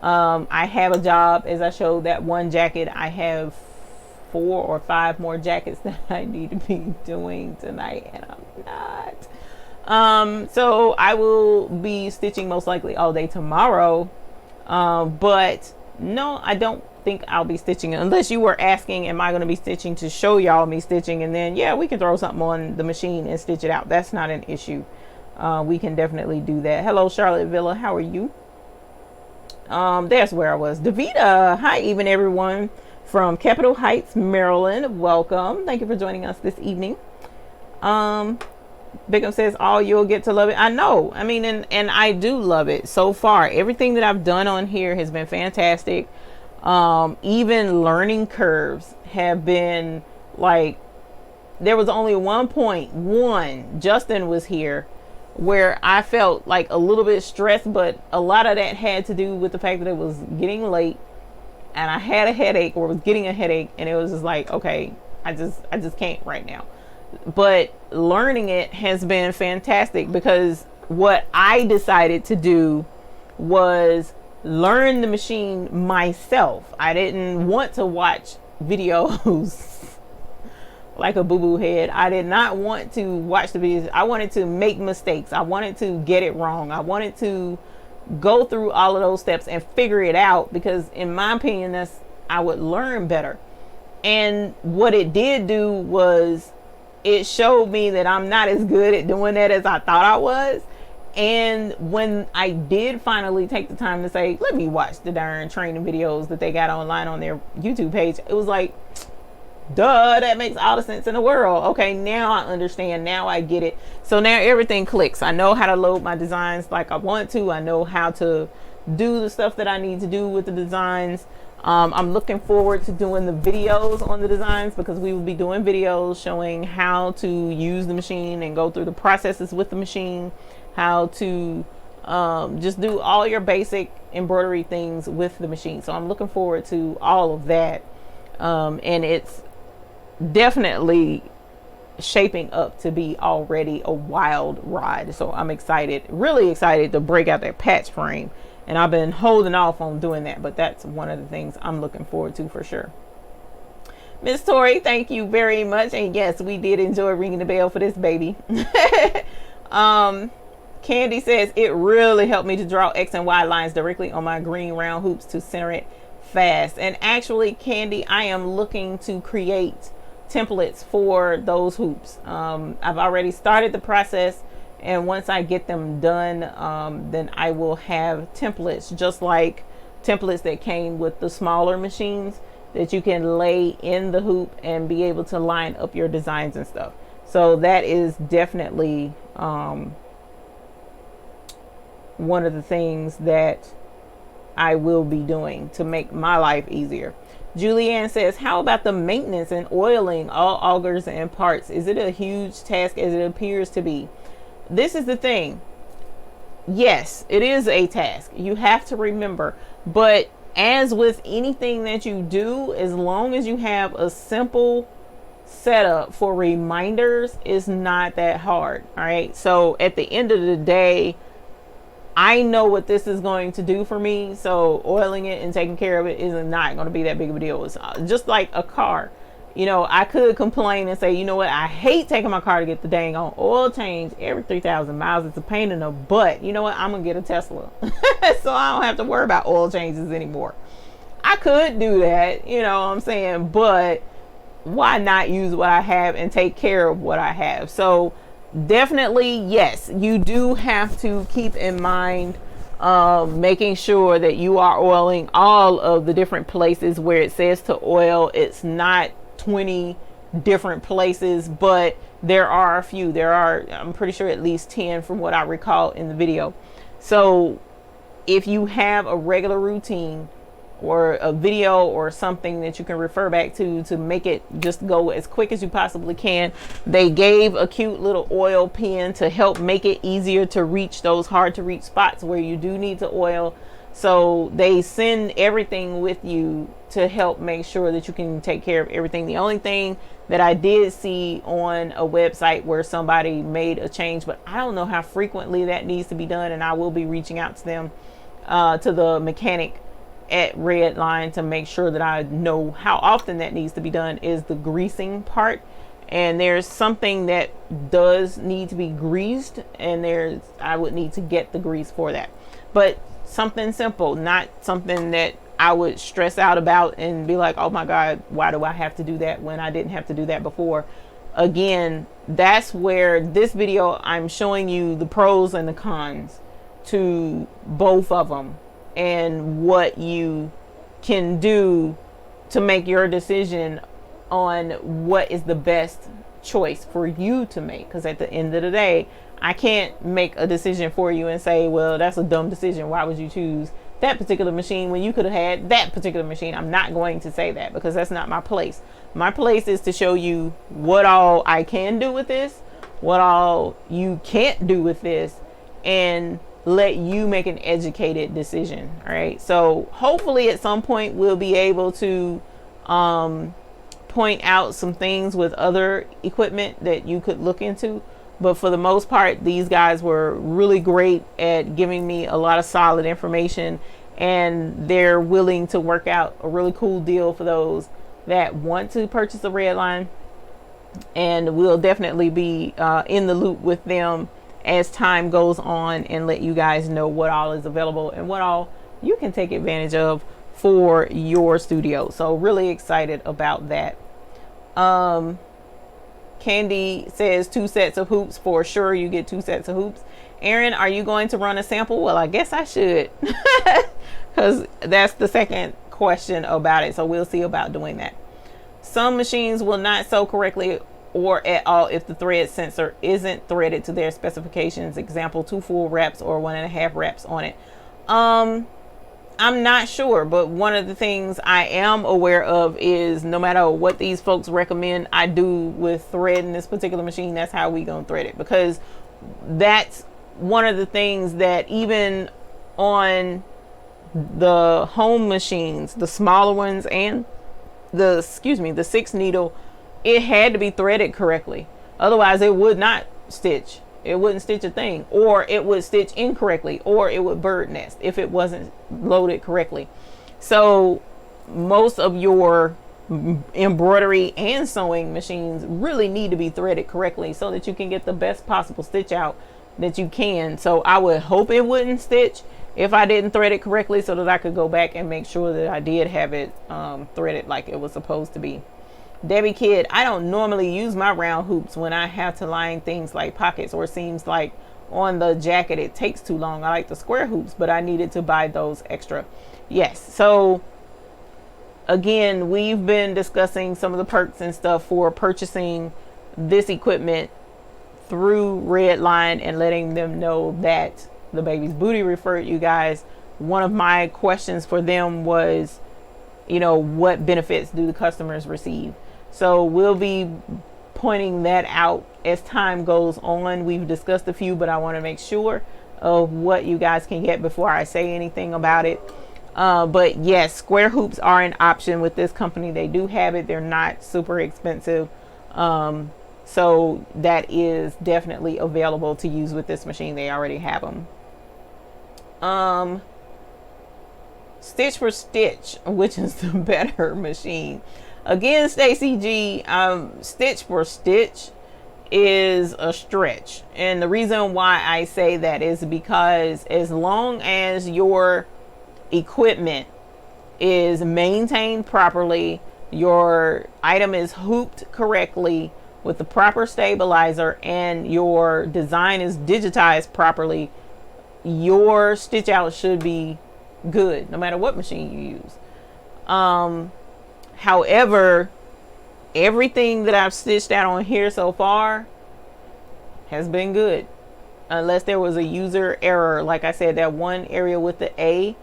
I have a job, as I showed that one jacket. I have 4 or 5 more jackets that I need to be doing tonight, and I'm not. So I will be stitching most likely all day tomorrow. But no, I don't think I'll be stitching, unless you were asking, am I going to be stitching to show y'all me stitching? And then, yeah, we can throw something on the machine and stitch it out. That's not an issue. We can definitely do that. Hello, Charlotte Villa. How are you? That's where I was. Davita. Hi, even everyone from Capitol Heights, Maryland. Welcome. Thank you for joining us this evening. Bickham says, oh, you'll get to love it. I know. I mean, and I do love it so far. Everything that I've done on here has been fantastic. Even learning curves have been like, there was only one point, Justin was here, where I felt like a little bit stressed, but a lot of that had to do with the fact that it was getting late and I had a headache, or was getting a headache, and it was just like, okay, I just can't right now. But learning it has been fantastic, because what I decided to do was learn the machine myself. I didn't want to watch videos like a boo-boo head. I did not want to watch the videos. I wanted to make mistakes. I wanted to get it wrong. I wanted to go through all of those steps and figure it out, because in my opinion, I would learn better. And what it did do was it showed me that I'm not as good at doing that as I thought I was. And when I did finally take the time to say, let me watch the darn training videos that they got online on their YouTube page, it was like, duh, that makes all the sense in the world. Okay, now I understand. Now I get it. So now everything clicks. I know how to load my designs like I want to. I know how to do the stuff that I need to do with the designs. I'm looking forward to doing the videos on the designs, because we will be doing videos showing how to use the machine and go through the processes with the machine, how to just do all your basic embroidery things with the machine. So I'm looking forward to all of that. And it's definitely shaping up to be already a wild ride. So I'm excited, really excited to break out that patch frame. And I've been holding off on doing that, but that's one of the things I'm looking forward to for sure. Miss Tori, thank you very much. And yes, we did enjoy ringing the bell for this baby. Candy says, it really helped me to draw X and Y lines directly on my green round hoops to center it fast. And actually, Candy, I am looking to create templates for those hoops. I've already started the process, and once I get them done, then I will have templates, just like templates that came with the smaller machines that you can lay in the hoop and be able to line up your designs and stuff. So that is definitely one of the things that I will be doing to make my life easier. Julianne says, how about the maintenance and oiling all augers and parts? Is it a huge task as it appears to be? This is the thing. Yes, it is a task. You have to remember, but as with anything that you do, as long as you have a simple setup for reminders, it's not that hard. All right. So at the end of the day, I know what this is going to do for me. So oiling it and taking care of it is not going to be that big of a deal. It's just like a car. You know, I could complain and say, you know what, I hate taking my car to get the dang on oil change every 3,000 miles. It's a pain in the butt. You know what, I'm going to get a Tesla. So I don't have to worry about oil changes anymore. I could do that, you know what I'm saying? But why not use what I have and take care of what I have? So definitely, yes, you do have to keep in mind making sure that you are oiling all of the different places where it says to oil. It's not 20 different places, but there are a few. There are, I'm pretty sure, at least 10 from what I recall in the video. So if you have a regular routine or a video or something that you can refer back to make it just go as quick as you possibly can. They gave a cute little oil pen to help make it easier to reach those hard to reach spots where you do need to oil. So they send everything with you to help make sure that you can take care of everything. The only thing that I did see on a website where somebody made a change, but I don't know how frequently that needs to be done, and I will be reaching out to them, to the mechanic at Redline, to make sure that I know how often that needs to be done, is the greasing part. And there's something that does need to be greased, and I would need to get the grease for that. But something simple, not something that I would stress out about and be like, oh my God, why do I have to do that when I didn't have to do that before? Again, that's where this video, I'm showing you the pros and the cons to both of them, and what you can do to make your decision on what is the best choice for you to make. Because at the end of the day, I can't make a decision for you and say, well, that's a dumb decision. Why would you choose that particular machine when you could have had that particular machine? I'm not going to say that, because that's not my place. My place is to show you what all I can do with this, what all you can't do with this, and let you make an educated decision. All right. So hopefully at some point we'll be able to point out some things with other equipment that you could look into. But for the most part, these guys were really great at giving me a lot of solid information, and they're willing to work out a really cool deal for those that want to purchase a Redline. And we'll definitely be in the loop with them as time goes on, and let you guys know what all is available and what all you can take advantage of for your studio. So really excited about that. Candy says 2 sets of hoops. For sure, you get 2 sets of hoops. Aaron, are you going to run a sample? Well, I guess I should, because that's the second question about it. So we'll see about doing that. Some machines will not sew correctly or at all if the thread sensor isn't threaded to their specifications. Example, 2 full wraps or 1.5 wraps on it. I'm not sure, but one of the things I am aware of is no matter what these folks recommend I do with thread in this particular machine, that's how we gonna thread it, because that's one of the things that even on the home machines, the smaller ones and the 6 needle, it had to be threaded correctly. Otherwise it would not stitch. It wouldn't stitch a thing, or it would stitch incorrectly, or it would bird nest if it wasn't loaded correctly. So most of your embroidery and sewing machines really need to be threaded correctly so that you can get the best possible stitch out that you can. So I would hope it wouldn't stitch if I didn't thread it correctly, so that I could go back and make sure that I did have it threaded like it was supposed to be. Debbie Kid, I don't normally use my round hoops when I have to line things like pockets or seems like on the jacket it takes too long. I like the square hoops, but I needed to buy those extra. Yes, so again, we've been discussing some of the perks and stuff for purchasing this equipment through Redline and letting them know that the Baby's Booty referred you guys. One of my questions for them was, you know, what benefits do the customers receive? So we'll be pointing that out as time goes on. We've discussed a few, but I want to make sure of what you guys can get before I say anything about it. But yes, square hoops are an option with this company. They do have it. They're not super expensive. So that is definitely available to use with this machine. They already have them. Stitch for Stitch, which is the better machine? Again, Stacy G, Stitch for Stitch is a stretch. And the reason why I say that is because as long as your equipment is maintained properly, your item is hooped correctly with the proper stabilizer, and your design is digitized properly, your stitch out should be good no matter what machine you use. However, everything that I've stitched out on here so far has been good, unless there was a user error. Like I said, that one area with the A,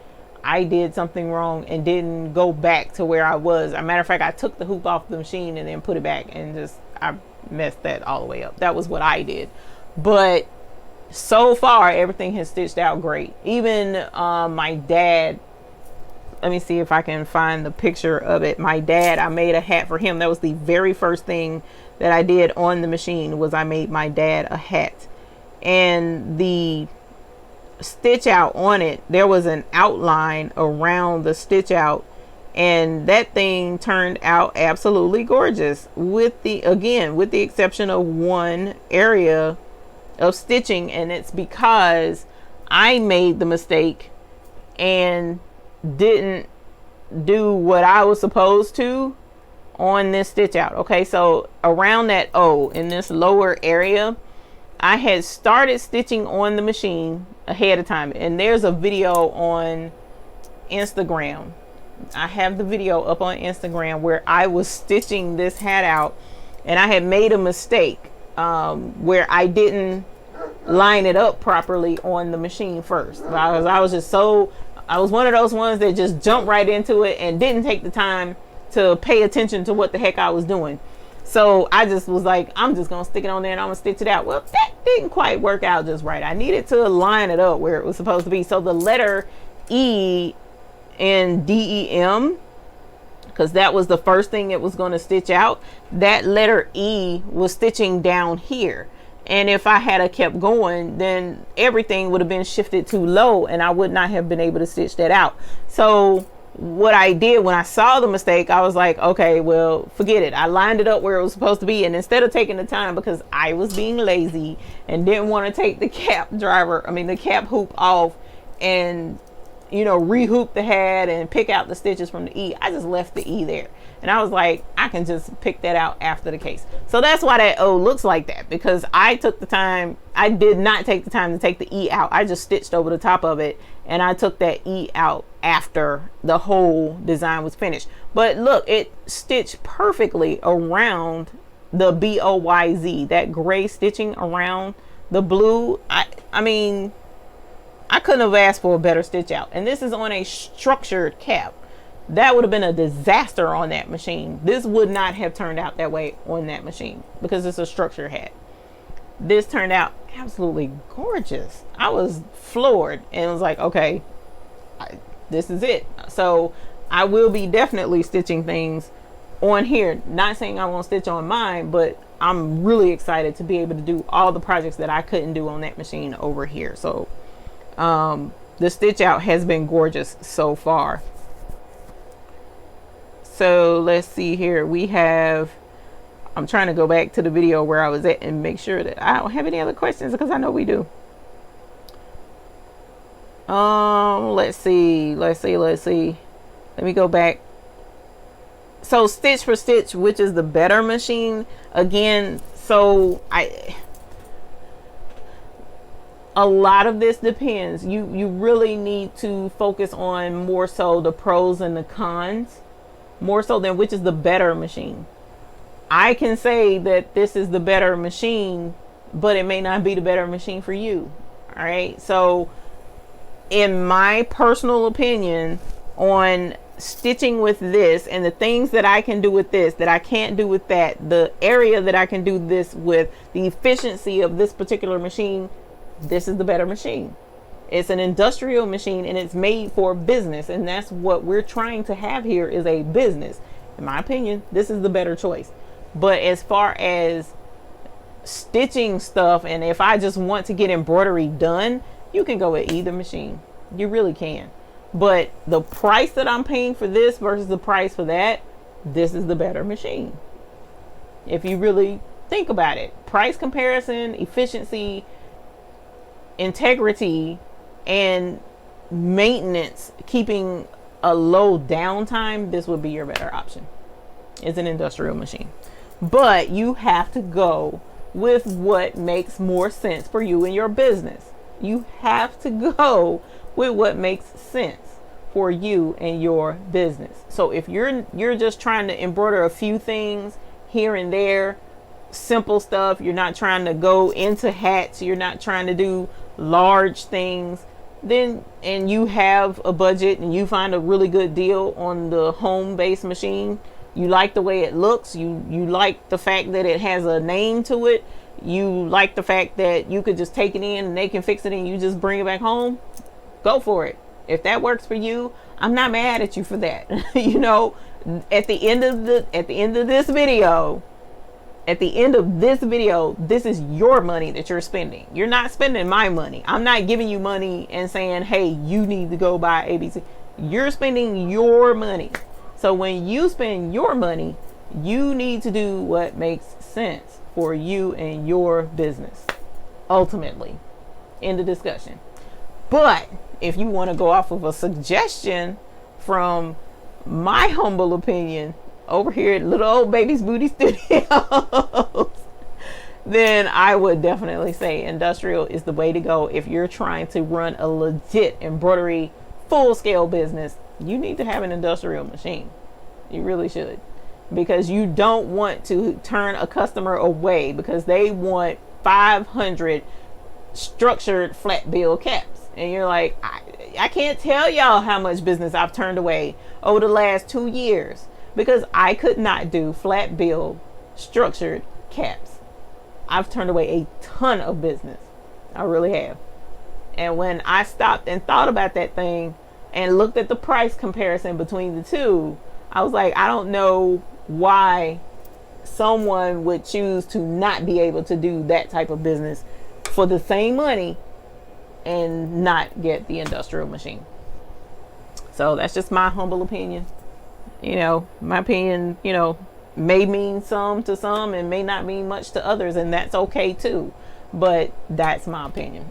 I did something wrong and didn't go back to where I was. As a matter of fact, I took the hoop off the machine and then put it back, and just I messed that all the way up. That was what I did. But so far everything has stitched out great. Even my dad, let me see if I can find the picture of it. My dad, I made a hat for him. That was the very first thing that I did on the machine, was I made my dad a hat. And the stitch out on it, there was an outline around the stitch out, and that thing turned out absolutely gorgeous, with the, again, with the exception of one area of stitching. And it's because I made the mistake and didn't do what I was supposed to on this stitch out. Okay, so around that O in this lower area, I had started stitching on the machine ahead of time, and there's a video on Instagram. I have the video up on Instagram where I was stitching this hat out, and I had made a mistake where I didn't line it up properly on the machine first. I was one of those ones that just jumped right into it and didn't take the time to pay attention to what the heck I was doing. So I just was like, I'm just gonna stick it on there and I'm gonna stitch it out. Well, that didn't quite work out just right. I needed to line it up where it was supposed to be. So the letter E in DEM, because that was the first thing it was going to stitch out, that letter E was stitching down here. And if I had kept going, then everything would have been shifted too low and I would not have been able to stitch that out. So what I did when I saw the mistake, I was like, okay, well, forget it. I lined it up where it was supposed to be. And instead of taking the time, because I was being lazy and didn't want to take the cap hoop off and, you know, rehoop the hat and pick out the stitches from the E, I just left the E there. And I was like, I can just pick that out after the case. So that's why that O looks like that, because I took the time. I did not take the time to take the E out. I just stitched over the top of it, and I took that E out after the whole design was finished. But look, it stitched perfectly around the BOYZ, that gray stitching around the blue. I mean, I couldn't have asked for a better stitch out. And this is on a structured cap. That would have been a disaster on that machine. This would not have turned out that way on that machine because it's a structured hat. This turned out absolutely gorgeous. I was floored and was like, okay, this is it. So I will be definitely stitching things on here. Not saying I won't stitch on mine, but I'm really excited to be able to do all the projects that I couldn't do on that machine over here. So the stitch out has been gorgeous so far. So let's see here. We have, I'm trying to go back to the video where I was at and make sure that I don't have any other questions, because I know we do. Let's see. Let me go back. So stitch for stitch, which is the better machine? Again, so a lot of this depends. You really need to focus on more so the pros and the cons, more so than which is the better machine. I can say that this is the better machine, but it may not be the better machine for you. All right. So in my personal opinion on stitching with this and the things that I can do with this that I can't do with that, the area that I can do this with, the efficiency of this particular machine, this is the better machine. It's an industrial machine and it's made for business, and that's what we're trying to have here, is a business. In my opinion, this is the better choice. But as far as stitching stuff, and if I just want to get embroidery done, you can go with either machine. You really can. But the price that I'm paying for this versus the price for that, this is the better machine. If you really think about it, price comparison, efficiency, integrity, and maintenance, keeping a low downtime, this would be your better option. It's an industrial machine. But you have to go with what makes more sense for you and your business. You have to go with what makes sense for you and your business. So if you're just trying to embroider a few things here and there, simple stuff, you're not trying to go into hats, you're not trying to do large things, then, and you have a budget and you find a really good deal on the home-based machine, you like the way it looks, you like the fact that it has a name to it, you like the fact that you could just take it in and they can fix it and you just bring it back home, go for it. If that works for you, I'm not mad at you for that. You know, at the end of this video, this is your money that you're spending. You're not spending my money. I'm not giving you money and saying, hey, you need to go buy ABC. You're spending your money. So when you spend your money, you need to do what makes sense for you and your business, ultimately. End of discussion. But if you want to go off of a suggestion from my humble opinion over here at Little Old Baby's Booty Studios, then I would definitely say industrial is the way to go. If you're trying to run a legit embroidery full-scale business, you need to have an industrial machine. You really should, because you don't want to turn a customer away because they want 500 structured flat bill caps. And you're like, I can't tell y'all how much business I've turned away over the last 2 years because I could not do flat bill structured caps. I've turned away a ton of business. I really have. And when I stopped and thought about that thing and looked at the price comparison between the two, I was like, I don't know why someone would choose to not be able to do that type of business for the same money and not get the industrial machine. So that's just my humble opinion. You know, my opinion, you know, may mean some to some and may not mean much to others, and that's okay too. But that's my opinion.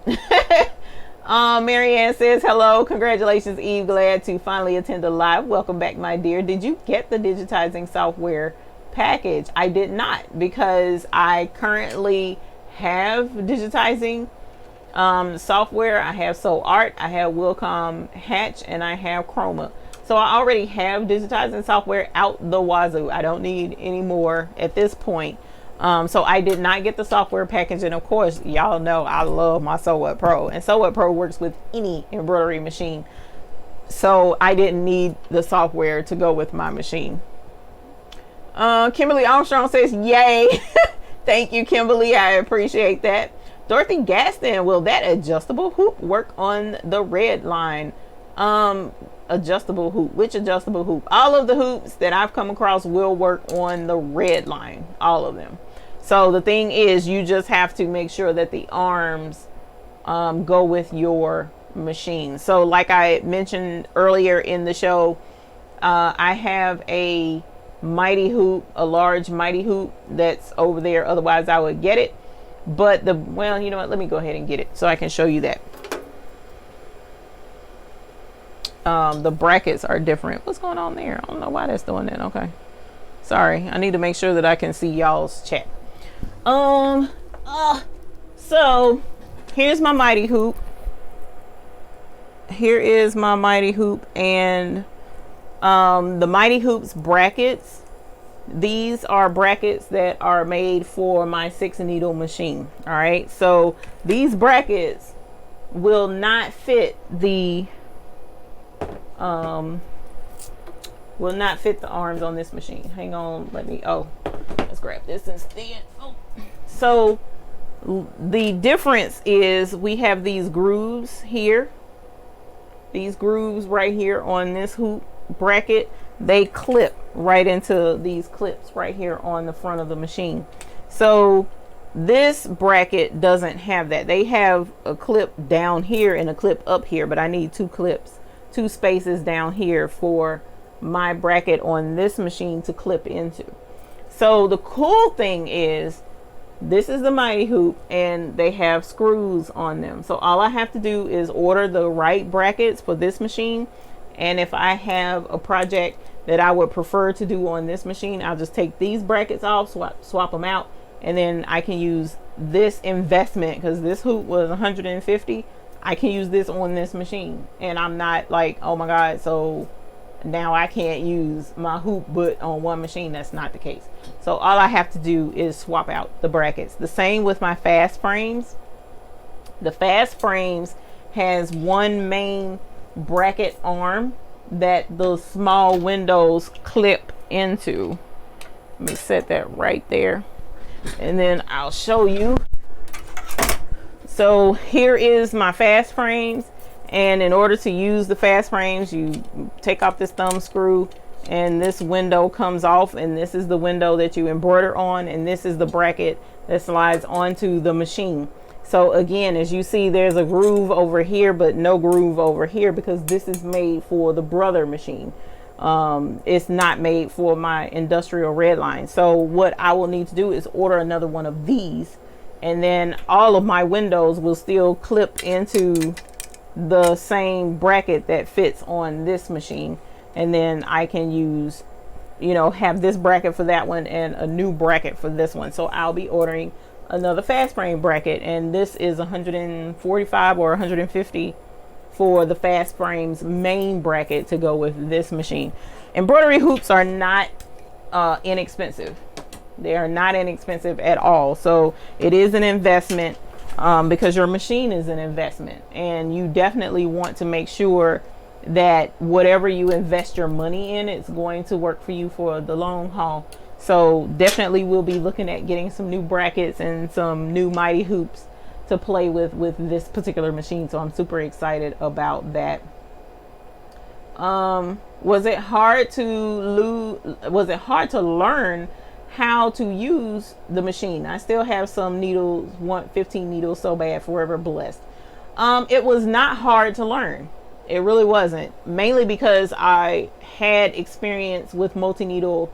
Marianne says, hello, congratulations, Eve. Glad to finally attend a live. Welcome back, my dear. Did you get the digitizing software package? I did not, because I currently have digitizing software. I have Soul Art, I have Wilcom Hatch, and I have Chroma. So I already have digitizing software out the wazoo. I don't need any more at this point. So I did not get the software package, and of course y'all know I love my Sew What Pro, and Sew What Pro works with any embroidery machine, so I didn't need the software to go with my machine. Kimberly Armstrong says yay. Thank you, Kimberly, I appreciate that. Dorothy Gaston, will that adjustable hoop work on the red line? Adjustable hoop, which adjustable hoop? All of the hoops that I've come across will work on the red line, all of them. So the thing is, you just have to make sure that the arms go with your machine. So like I mentioned earlier in the show, I have a mighty hoop, a large mighty hoop that's over there. Otherwise I would get it. But well, you know what? Let me go ahead and get it so I can show you that. The brackets are different. What's going on there? I don't know why that's doing that. Okay. Sorry. I need to make sure that I can see y'all's chat. So here's my mighty hoop. Here is my mighty hoop, and the mighty hoops brackets. These are brackets that are made for my 6-needle machine. All right. So these brackets will not fit the arms on this machine. Hang on, let's grab this instead. So the difference is we have these grooves here. These grooves right here on this hoop bracket, they clip right into these clips right here on the front of the machine. So this bracket doesn't have that. They have a clip down here and a clip up here, but I need two spaces down here for my bracket on this machine to clip into. So the cool thing is, this is the mighty hoop and they have screws on them. So all I have to do is order the right brackets for this machine. And if I have a project that I would prefer to do on this machine, I'll just take these brackets off, swap them out, and then I can use this investment, because this hoop was 150. I can use this on this machine, and I'm not like, oh my God, so now I can't use my hoop but on one machine. That's not the case. So all I have to do is swap out the brackets. The same with my fast frames. The fast frames has one main bracket arm that the small windows clip into. Let me set that right there, and then I'll show you. So here is my fast frames, and in order to use the fast frames, you take off this thumb screw and this window comes off, and this is the window that you embroider on, and this is the bracket that slides onto the machine. So again, as you see, there's a groove over here but no groove over here, because this is made for the brother machine. It's not made for my industrial red line. So what I will need to do is order another one of these, and then all of my windows will still clip into the same bracket that fits on this machine. And then I can use, have this bracket for that one and a new bracket for this one. So I'll be ordering another fast frame bracket, and this is 145 or 150 for the fast frames main bracket to go with this machine. Embroidery hoops are not inexpensive. They are not inexpensive at all. So it is an investment, because your machine is an investment, and you definitely want to make sure that whatever you invest your money in, it's going to work for you for the long haul. So definitely we'll be looking at getting some new brackets and some new mighty hoops to play with this particular machine. So I'm super excited about that. Was it hard to learn how to use the machine? I still have some needles, 15 needles so bad, forever blessed. It was not hard to learn. It really wasn't, mainly because I had experience with multi-needle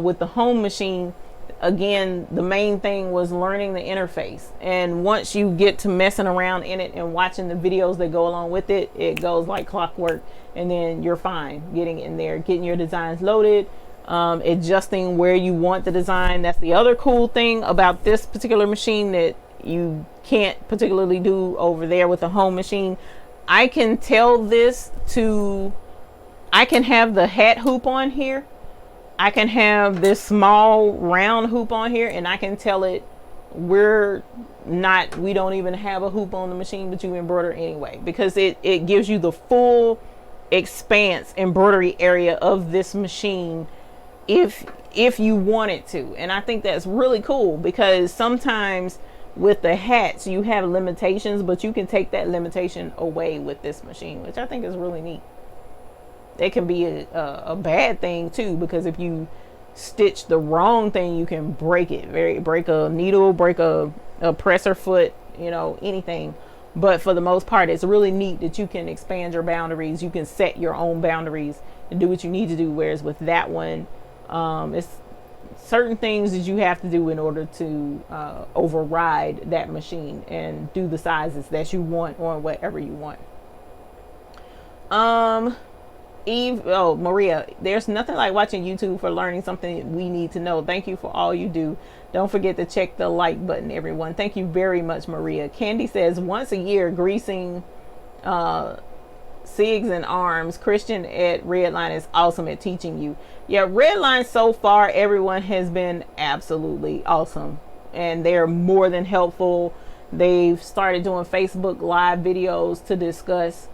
with the home machine. Again, the main thing was learning the interface, and once you get to messing around in it and watching the videos that go along with it, it goes like clockwork, and then you're fine getting in there, getting your designs loaded, adjusting where you want the design. That's the other cool thing about this particular machine that you can't particularly do over there with the home machine. I can tell this to, I can have the hat hoop on here, I can have this small round hoop on here, and I can tell it we don't even have a hoop on the machine, but you embroider anyway, because it gives you the full expanse embroidery area of this machine if you want it to. And I think that's really cool, because sometimes with the hats you have limitations, but you can take that limitation away with this machine, which I think is really neat. It can be a bad thing too, because if you stitch the wrong thing, you can break it. Break a needle, break a presser foot, you know, anything. But for the most part, it's really neat that you can expand your boundaries. You can set your own boundaries and do what you need to do. Whereas with that one, it's certain things that you have to do in order to override that machine and do the sizes that you want on whatever you want. Maria, there's nothing like watching YouTube for learning something we need to know. Thank you for all you do. Don't forget to check the like button, everyone. Thank you very much, Maria. Candy says, once a year, greasing SIGs and arms. Christian at Redline is awesome at teaching you. Yeah, Redline so far, everyone has been absolutely awesome. And they're more than helpful. They've started doing Facebook Live videos to discuss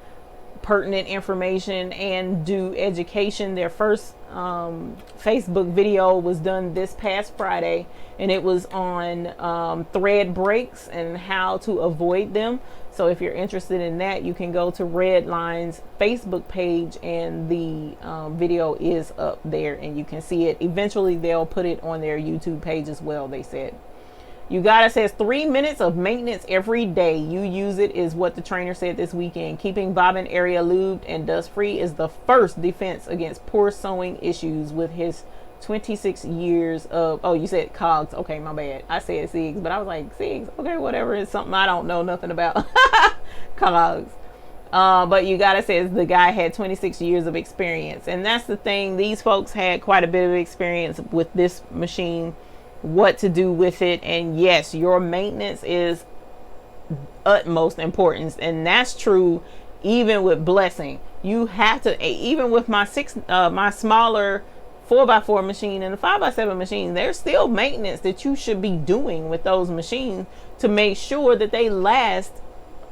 pertinent information and do education. Their first Facebook video was done this past Friday, and it was on thread breaks and how to avoid them. So if you're interested in that, you can go to Redline's Facebook page, and the video is up there and you can see it. Eventually they'll put it on their YouTube page as well, they said. You got it, says 3 minutes of maintenance every day. You use it is what the trainer said this weekend. Keeping bobbin area lubed and dust free is the first defense against poor sewing issues with his 26 years of, oh, you said cogs. Okay, my bad. I said SIGs, but I was like, SIGs, okay, whatever. It's something I don't know nothing about. Cogs. But you got it, says the guy had 26 years of experience. And that's the thing. These folks had quite a bit of experience with this machine, what to do with it. And yes, your maintenance is utmost importance, and that's true even with Blessing. You have to, even with my my smaller 4x4 machine and the 5x7 machine, there's still maintenance that you should be doing with those machines to make sure that they last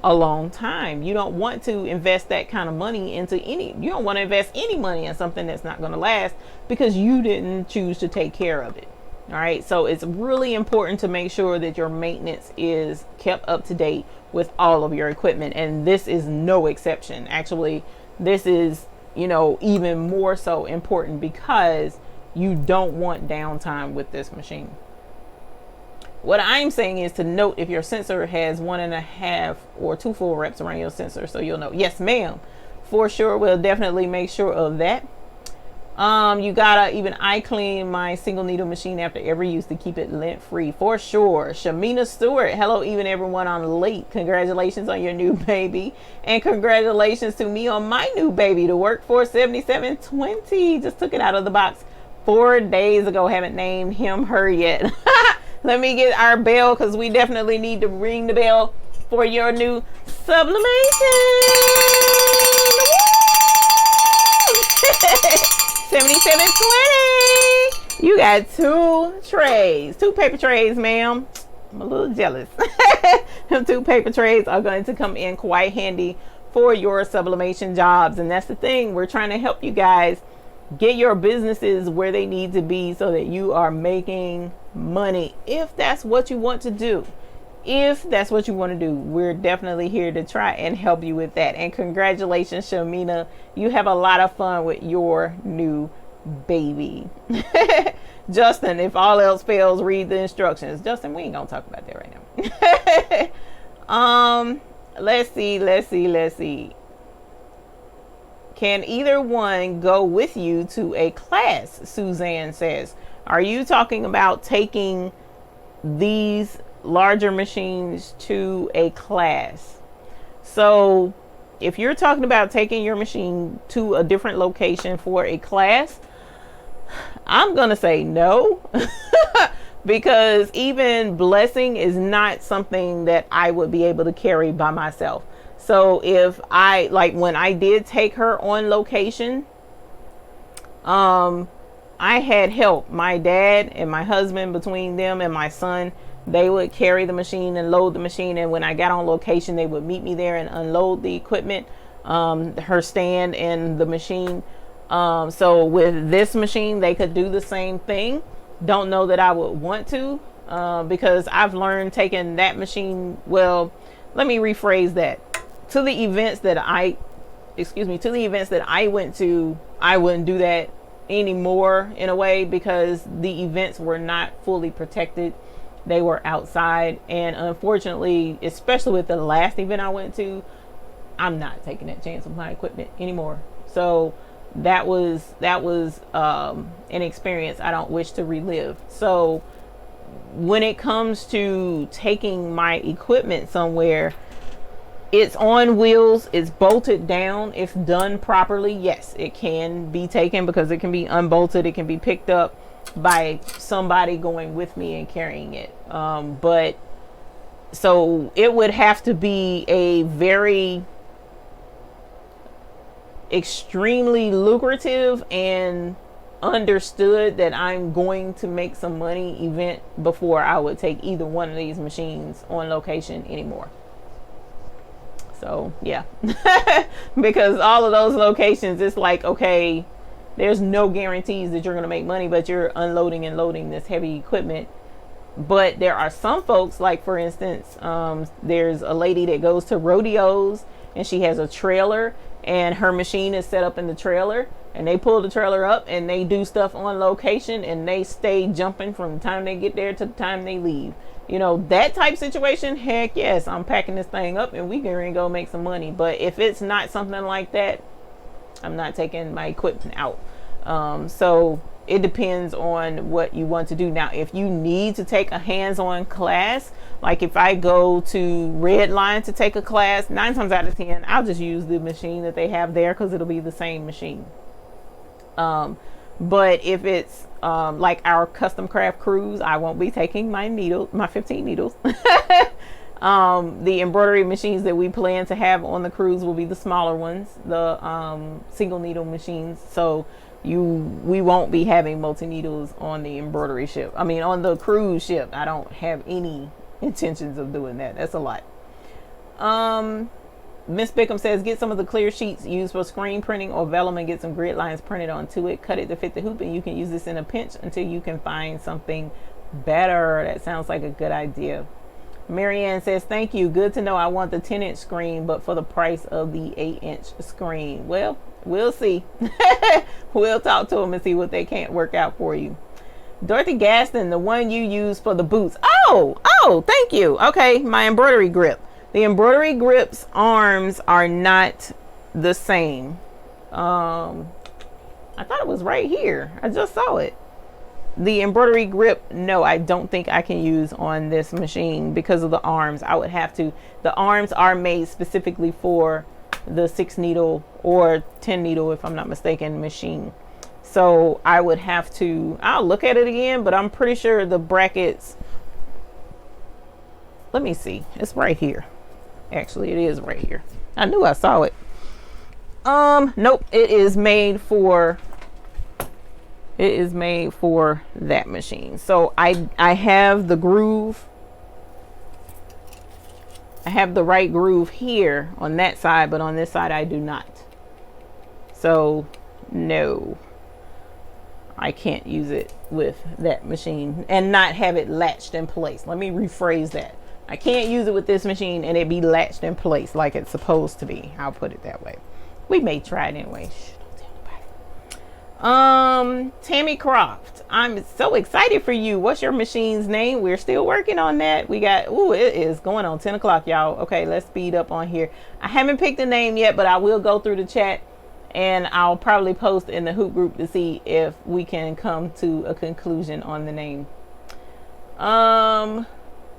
a long time. You don't want to invest that kind of money into you don't want to invest any money in something that's not going to last because you didn't choose to take care of it. All right, so it's really important to make sure that your maintenance is kept up to date with all of your equipment, and this is no exception. Actually, this is, you know, even more so important because you don't want downtime with this machine. What I'm saying is to note if your sensor has 1.5 or 2 full reps around your sensor, so you'll know. Yes, ma'am, for sure. We'll definitely make sure of that. You gotta, even I clean my single needle machine after every use to keep it lint free, for sure. Shamina Stewart, hello even everyone on late. Congratulations on your new baby, and congratulations to me on my new baby. The Workforce 7720 just took it out of the box 4 days ago. Haven't named him her yet. Let me get our bell because we definitely need to ring the bell for your new Sublimation. 7720. You got 2 trays, 2 paper trays, ma'am. I'm a little jealous. Them 2 paper trays are going to come in quite handy for your sublimation jobs. And that's the thing. We're trying to help you guys get your businesses where they need to be so that you are making money. If that's what you want to do. If that's what you want to do, we're definitely here to try and help you with that. And congratulations, Shamina. You have a lot of fun with your new baby. Justin, if all else fails, read the instructions. Justin, we ain't gonna talk about that right now. Let's see. Can either one go with you to a class? Suzanne says. Are you talking about taking these larger machines to a class? So if you're talking about taking your machine to a different location for a class, I'm gonna say no. Because even Blessing is not something that I would be able to carry by myself. So if I, like when I did take her on location, I had help. My dad and my husband, between them and my son, they would carry the machine and load the machine. And when I got on location, they would meet me there and unload the equipment, her stand and the machine. So with this machine, they could do the same thing. Don't know that I would want to, because I've learned taking that machine. Well, let me rephrase that. To the events that I went to, I wouldn't do that anymore in a way, because the events were not fully protected. They were outside, and unfortunately, especially with the last event I went to, I'm not taking that chance with my equipment anymore. So that was an experience I don't wish to relive. So when it comes to taking my equipment somewhere, it's on wheels, it's bolted down. If done properly, yes, it can be taken, because it can be unbolted, it can be picked up by somebody going with me and carrying it. But so it would have to be a very extremely lucrative and understood that I'm going to make some money event before I would take either one of these machines on location anymore. So yeah, because all of those locations, it's like, okay, there's no guarantees that you're going to make money, but you're unloading and loading this heavy equipment. But there are some folks, like for instance, there's a lady that goes to rodeos, and she has a trailer, and her machine is set up in the trailer, and they pull the trailer up and they do stuff on location, and they stay jumping from the time they get there to the time they leave. You know, that type situation, heck yes, I'm packing this thing up and we can go make some money. But if it's not something like that, I'm not taking my equipment out. So it depends on what you want to do. Now, if you need to take a hands-on class, like if I go to Red Line to take a class, 9 times out of 10, I'll just use the machine that they have there, because it'll be the same machine. But if it's like our custom craft cruise, I won't be taking my 15 needles. The embroidery machines that we plan to have on the cruise will be the smaller ones, the single needle machines. So we won't be having multi needles on the embroidery ship. I mean, on the cruise ship, I don't have any intentions of doing that. That's a lot. Miss Bickham says, get some of the clear sheets used for screen printing or vellum and get some grid lines printed onto it. Cut it to fit the hoop, and you can use this in a pinch until you can find something better. That sounds like a good idea. Marianne says, thank you. Good to know. I want the 10-inch screen, but for the price of the 8-inch screen. Well, we'll see. We'll talk to them and see what they can't work out for you. Dorothy Gaston, the one you use for the boots. Oh, thank you. Okay, my embroidery grip. The embroidery grip's arms are not the same. I thought it was right here. I just saw it. The embroidery grip, no, I don't think I can use on this machine because of the arms. I would have to. The arms are made specifically for the 6 needle or 10 needle, if I'm not mistaken, machine. So I would have to, I'll look at it again, but I'm pretty sure the brackets, let me see, it's right here. Actually, it is right here. I knew I saw it. Nope, it is made for that machine. So I have the groove. I have the right groove here on that side, but on this side I do not. So no, I can't use it with that machine and not have it latched in place. Let me rephrase that. I can't use it with this machine and it be latched in place like it's supposed to be. I'll put it that way. We may try it anyway. Shh, don't tell nobody. Tammy Croft, I'm so excited for you. What's your machine's name? We're still working on that. We got, it is going on 10 o'clock, y'all. Okay, let's speed up on here. I haven't picked a name yet, but I will go through the chat and I'll probably post in the Hoop group to see if we can come to a conclusion on the name.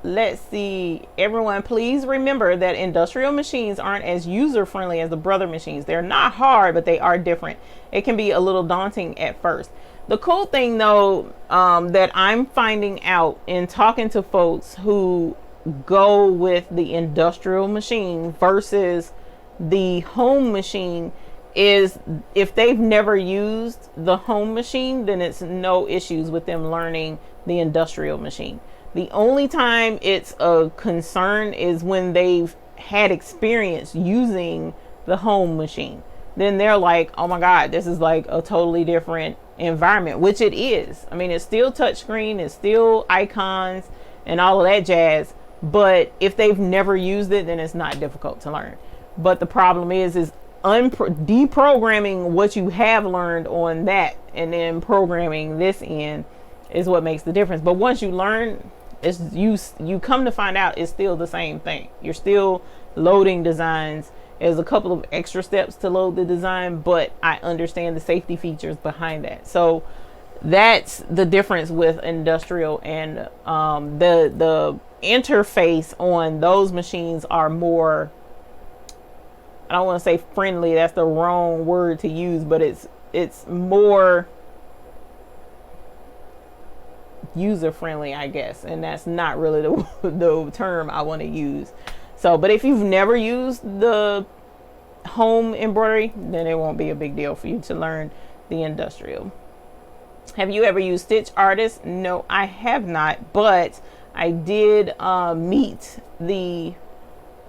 Let's see. Everyone, please remember that industrial machines aren't as user-friendly as the brother machines. They're not hard, but they are different. It can be a little daunting at first. The cool thing, though, that I'm finding out in talking to folks who go with the industrial machine versus the home machine is if they've never used the home machine, then it's no issues with them learning the industrial machine. The only time it's a concern is when they've had experience using the home machine. Then they're like, oh my God, this is like a totally different environment, which it is. I mean, it's still touchscreen, it's still icons and all of that jazz. But if they've never used it, then it's not difficult to learn. But the problem is deprogramming what you have learned on that and then programming this in is what makes the difference. But once you learn, it's you come to find out it's still the same thing. You're still loading designs. There's a couple of extra steps to load the design, but I understand the safety features behind that. So that's the difference with industrial, and the interface on those machines are more, I don't want to say friendly, that's the wrong word to use, but it's more user friendly, I guess, and that's not really the term I want to use. So, but if you've never used the home embroidery, then it won't be a big deal for you to learn the industrial. Have you ever used Stitch Artist? No, I have not, but I did meet the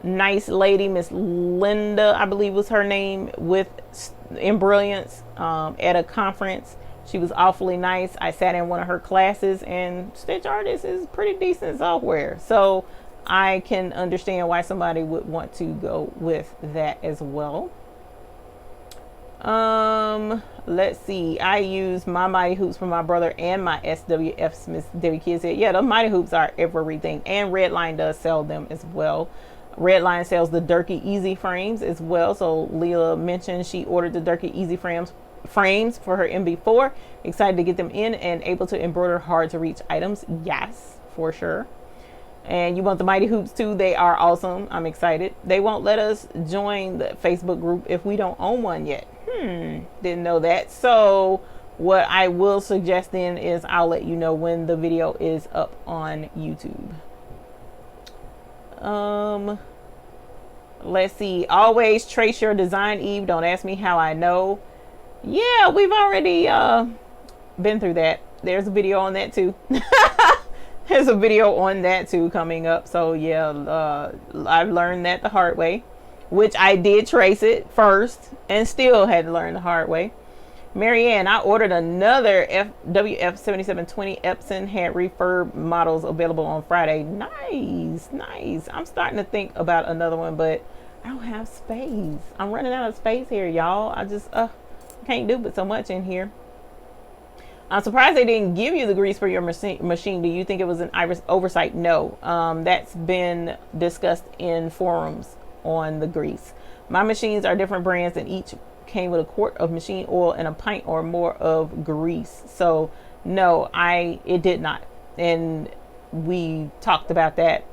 nice lady, Miss Linda, I believe was her name, with Embrilliance at a conference. She was awfully nice. I sat in one of her classes, and Stitch Artist is pretty decent software. So I can understand why somebody would want to go with that as well. Let's see. I use my Mighty Hoops for my brother and my SWF Smith. Debbie Kids said, yeah, the Mighty Hoops are everything. And Redline does sell them as well. Redline sells the Durkee Easy frames as well. So Leela mentioned she ordered the Durkee Easy frames for her MB4. Excited to get them in and able to embroider hard to reach items. Yes, for sure. And you want the Mighty Hoops too? They are awesome. I'm excited. They won't let us join the Facebook group if we don't own one yet. Didn't know that. So what I will suggest then is I'll let you know when the video is up on YouTube. Let's see. Always trace your design, Eve. Don't ask me how I know. Yeah, we've already been through that. There's a video on that too. There's a video on that too coming up. So yeah, I've learned that the hard way, which I did trace it first and still had to learn the hard way. Marianne, I ordered another WF7720 Epson, had refurb models available on Friday. Nice, nice. I'm starting to think about another one, but I don't have space. I'm running out of space here, y'all. I just can't do but so much in here. I'm surprised they didn't give you the grease for your machine. Do you think it was an oversight? No. That's been discussed in forums on the grease. My machines are different brands, and each came with a quart of machine oil and a pint or more of grease. So no, it did not. And we talked about that,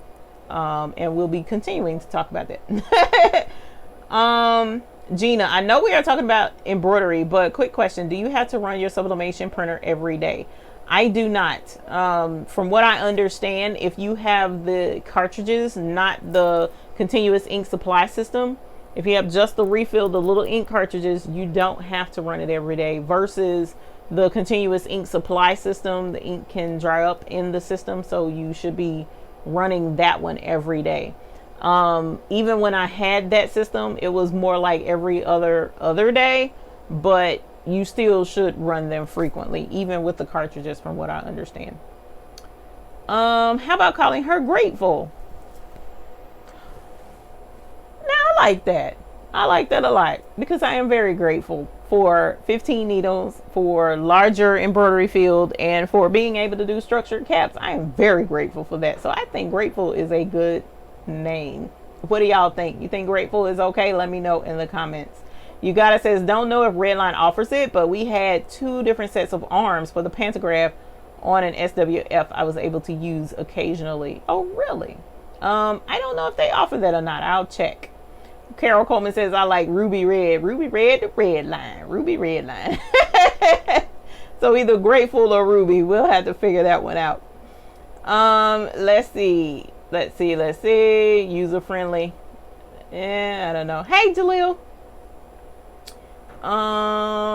and we'll be continuing to talk about that. Gina, I know we are talking about embroidery, but quick question. Do you have to run your sublimation printer every day? I do not. From what I understand, if you have the cartridges, not the continuous ink supply system, if you have just the refill, the little ink cartridges, you don't have to run it every day, versus the continuous ink supply system. The ink can dry up in the system, so you should be running that one every day. Even when I had that system, it was more like every other day, but you still should run them frequently, even with the cartridges, from what I understand. How about calling her grateful? Now I like that. I like that a lot, because I am very grateful for 15 needles, for larger embroidery field, and for being able to do structured caps. I am very grateful for that. So I think grateful is a good name. What do y'all think? You think grateful is okay? Let me know in the comments. You gotta says, don't know if Redline offers it, but we had 2 different sets of arms for the pantograph on an SWF I was able to use occasionally. Oh really? I don't know if they offer that or not. I'll check. Carol Coleman says, I like ruby red to red line, ruby red line. So either grateful or ruby. We'll have to figure that one out. Let's see. User friendly. Yeah, I don't know. Hey, Jaleel.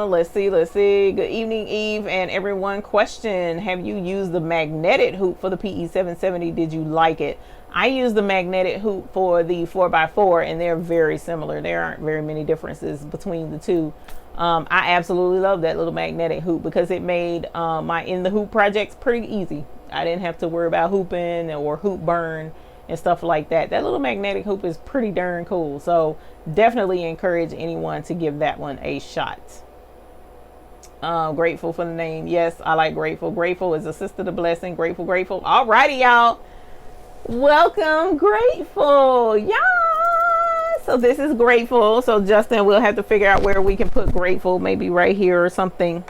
Let's see. Good evening, Eve and everyone. Question: have you used the magnetic hoop for the PE 770? Did you like it? I used the magnetic hoop for the 4x4, and they're very similar. There aren't very many differences between the two. I absolutely love that little magnetic hoop, because it made my in the hoop projects pretty easy. I didn't have to worry about hooping or hoop burn. and stuff like that. That little magnetic hoop is pretty darn cool. So definitely encourage anyone to give that one a shot. Grateful for the name. Yes, I like grateful. Grateful is a sister to blessing. Grateful, grateful. Alrighty, y'all. Welcome, grateful. Yeah. So this is grateful. So Justin, we'll have to figure out where we can put grateful, maybe right here or something.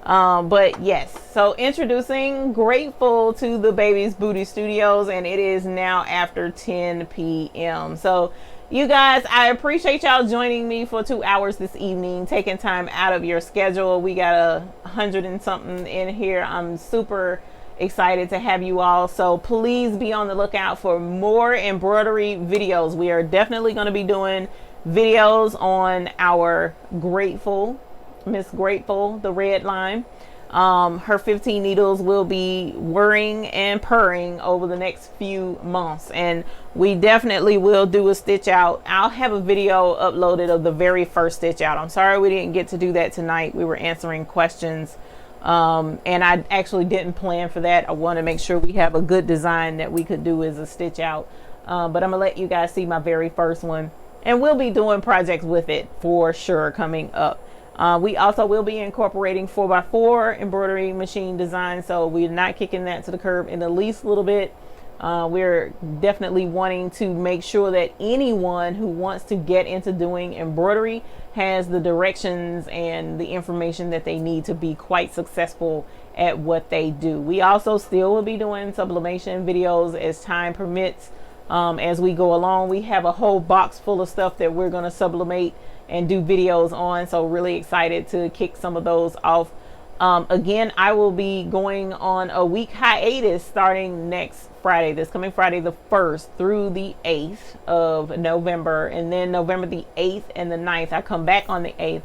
But yes, so introducing Grateful to the Baby's Booty Studios, and it is now after 10 p.m. So you guys, I appreciate y'all joining me for 2 hours this evening, taking time out of your schedule. We got 100 and something in here. I'm super excited to have you all. So please be on the lookout for more embroidery videos. We are definitely going to be doing videos on our Grateful, Miss Grateful, the red line. Her 15 needles will be whirring and purring over the next few months, and we definitely will do a stitch out. I'll have a video uploaded of the very first stitch out. I'm sorry we didn't get to do that tonight. We were answering questions, and I actually didn't plan for that. I want to make sure we have a good design that we could do as a stitch out, but I'm gonna let you guys see my very first one, and we'll be doing projects with it for sure coming up. We also will be incorporating 4x4 embroidery machine design, so we're not kicking that to the curb in the least little bit. We're definitely wanting to make sure that anyone who wants to get into doing embroidery has the directions and the information that they need to be quite successful at what they do. We also still will be doing sublimation videos as time permits. As we go along, we have a whole box full of stuff that we're going to sublimate and do videos on, so really excited to kick some of those off. Again, I will be going on a week hiatus starting next Friday, this coming Friday the 1st through the 8th of November, and then November the 8th and the 9th I come back on the 8th.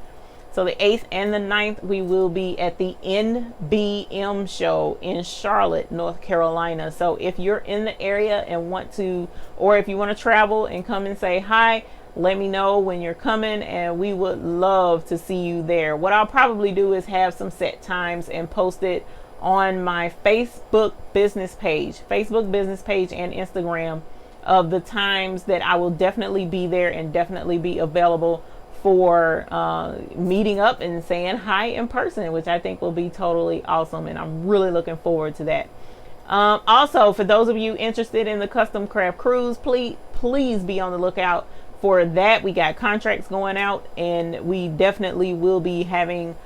So the 8th and the 9th we will be at the NBM show in Charlotte, North Carolina. So if you're in the area and want to, or if you want to travel and come and say hi, let me know when you're coming, and we would love to see you there. What I'll probably do is have some set times and post it on my Facebook business page and Instagram of the times that I will definitely be there and definitely be available for meeting up and saying hi in person, which I think will be totally awesome, and I'm really looking forward to that. Also, for those of you interested in the custom craft cruise, please be on the lookout for that. We got contracts going out, and we definitely will be having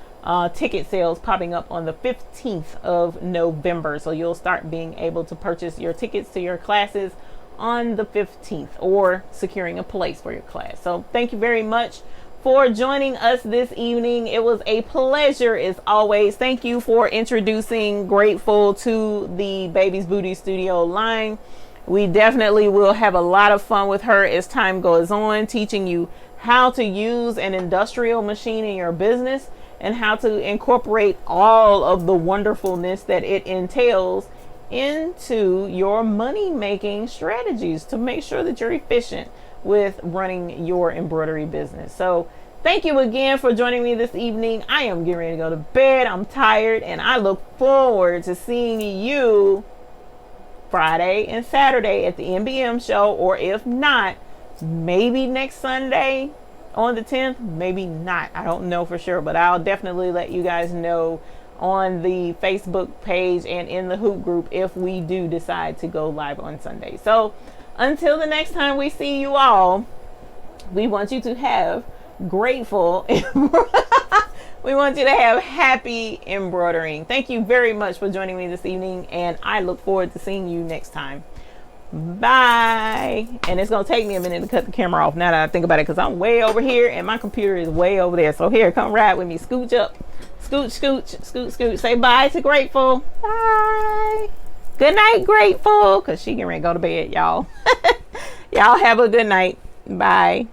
ticket sales popping up on the 15th of November. So you'll start being able to purchase your tickets to your classes on the 15th or securing a place for your class. So thank you very much for joining us this evening. It was a pleasure as always. Thank you for introducing Grateful to the Baby's Booty Studio line. We definitely will have a lot of fun with her as time goes on, teaching you how to use an industrial machine in your business and how to incorporate all of the wonderfulness that it entails into your money-making strategies to make sure that you're efficient with running your embroidery business. So thank you again for joining me this evening. I am getting ready to go to bed. I'm tired, and I look forward to seeing you Friday and Saturday at the NBM show, or if not, maybe next Sunday on the 10th, maybe not. I don't know for sure, but I'll definitely let you guys know on the Facebook page and in the Hoop group if we do decide to go live on Sunday. So until the next time we see you all, we want you to have grateful we want you to have happy embroidering. Thank you very much for joining me this evening, and I look forward to seeing you next time. Bye. And it's gonna take me a minute to cut the camera off now that I think about it, because I'm way over here and my computer is way over there. So here, come ride with me. Scooch up. Scooch, scooch, scooch, scooch. Say bye to Grateful. Bye. Good night, Grateful, because she getting ready to go to bed, y'all. Y'all have a good night. Bye.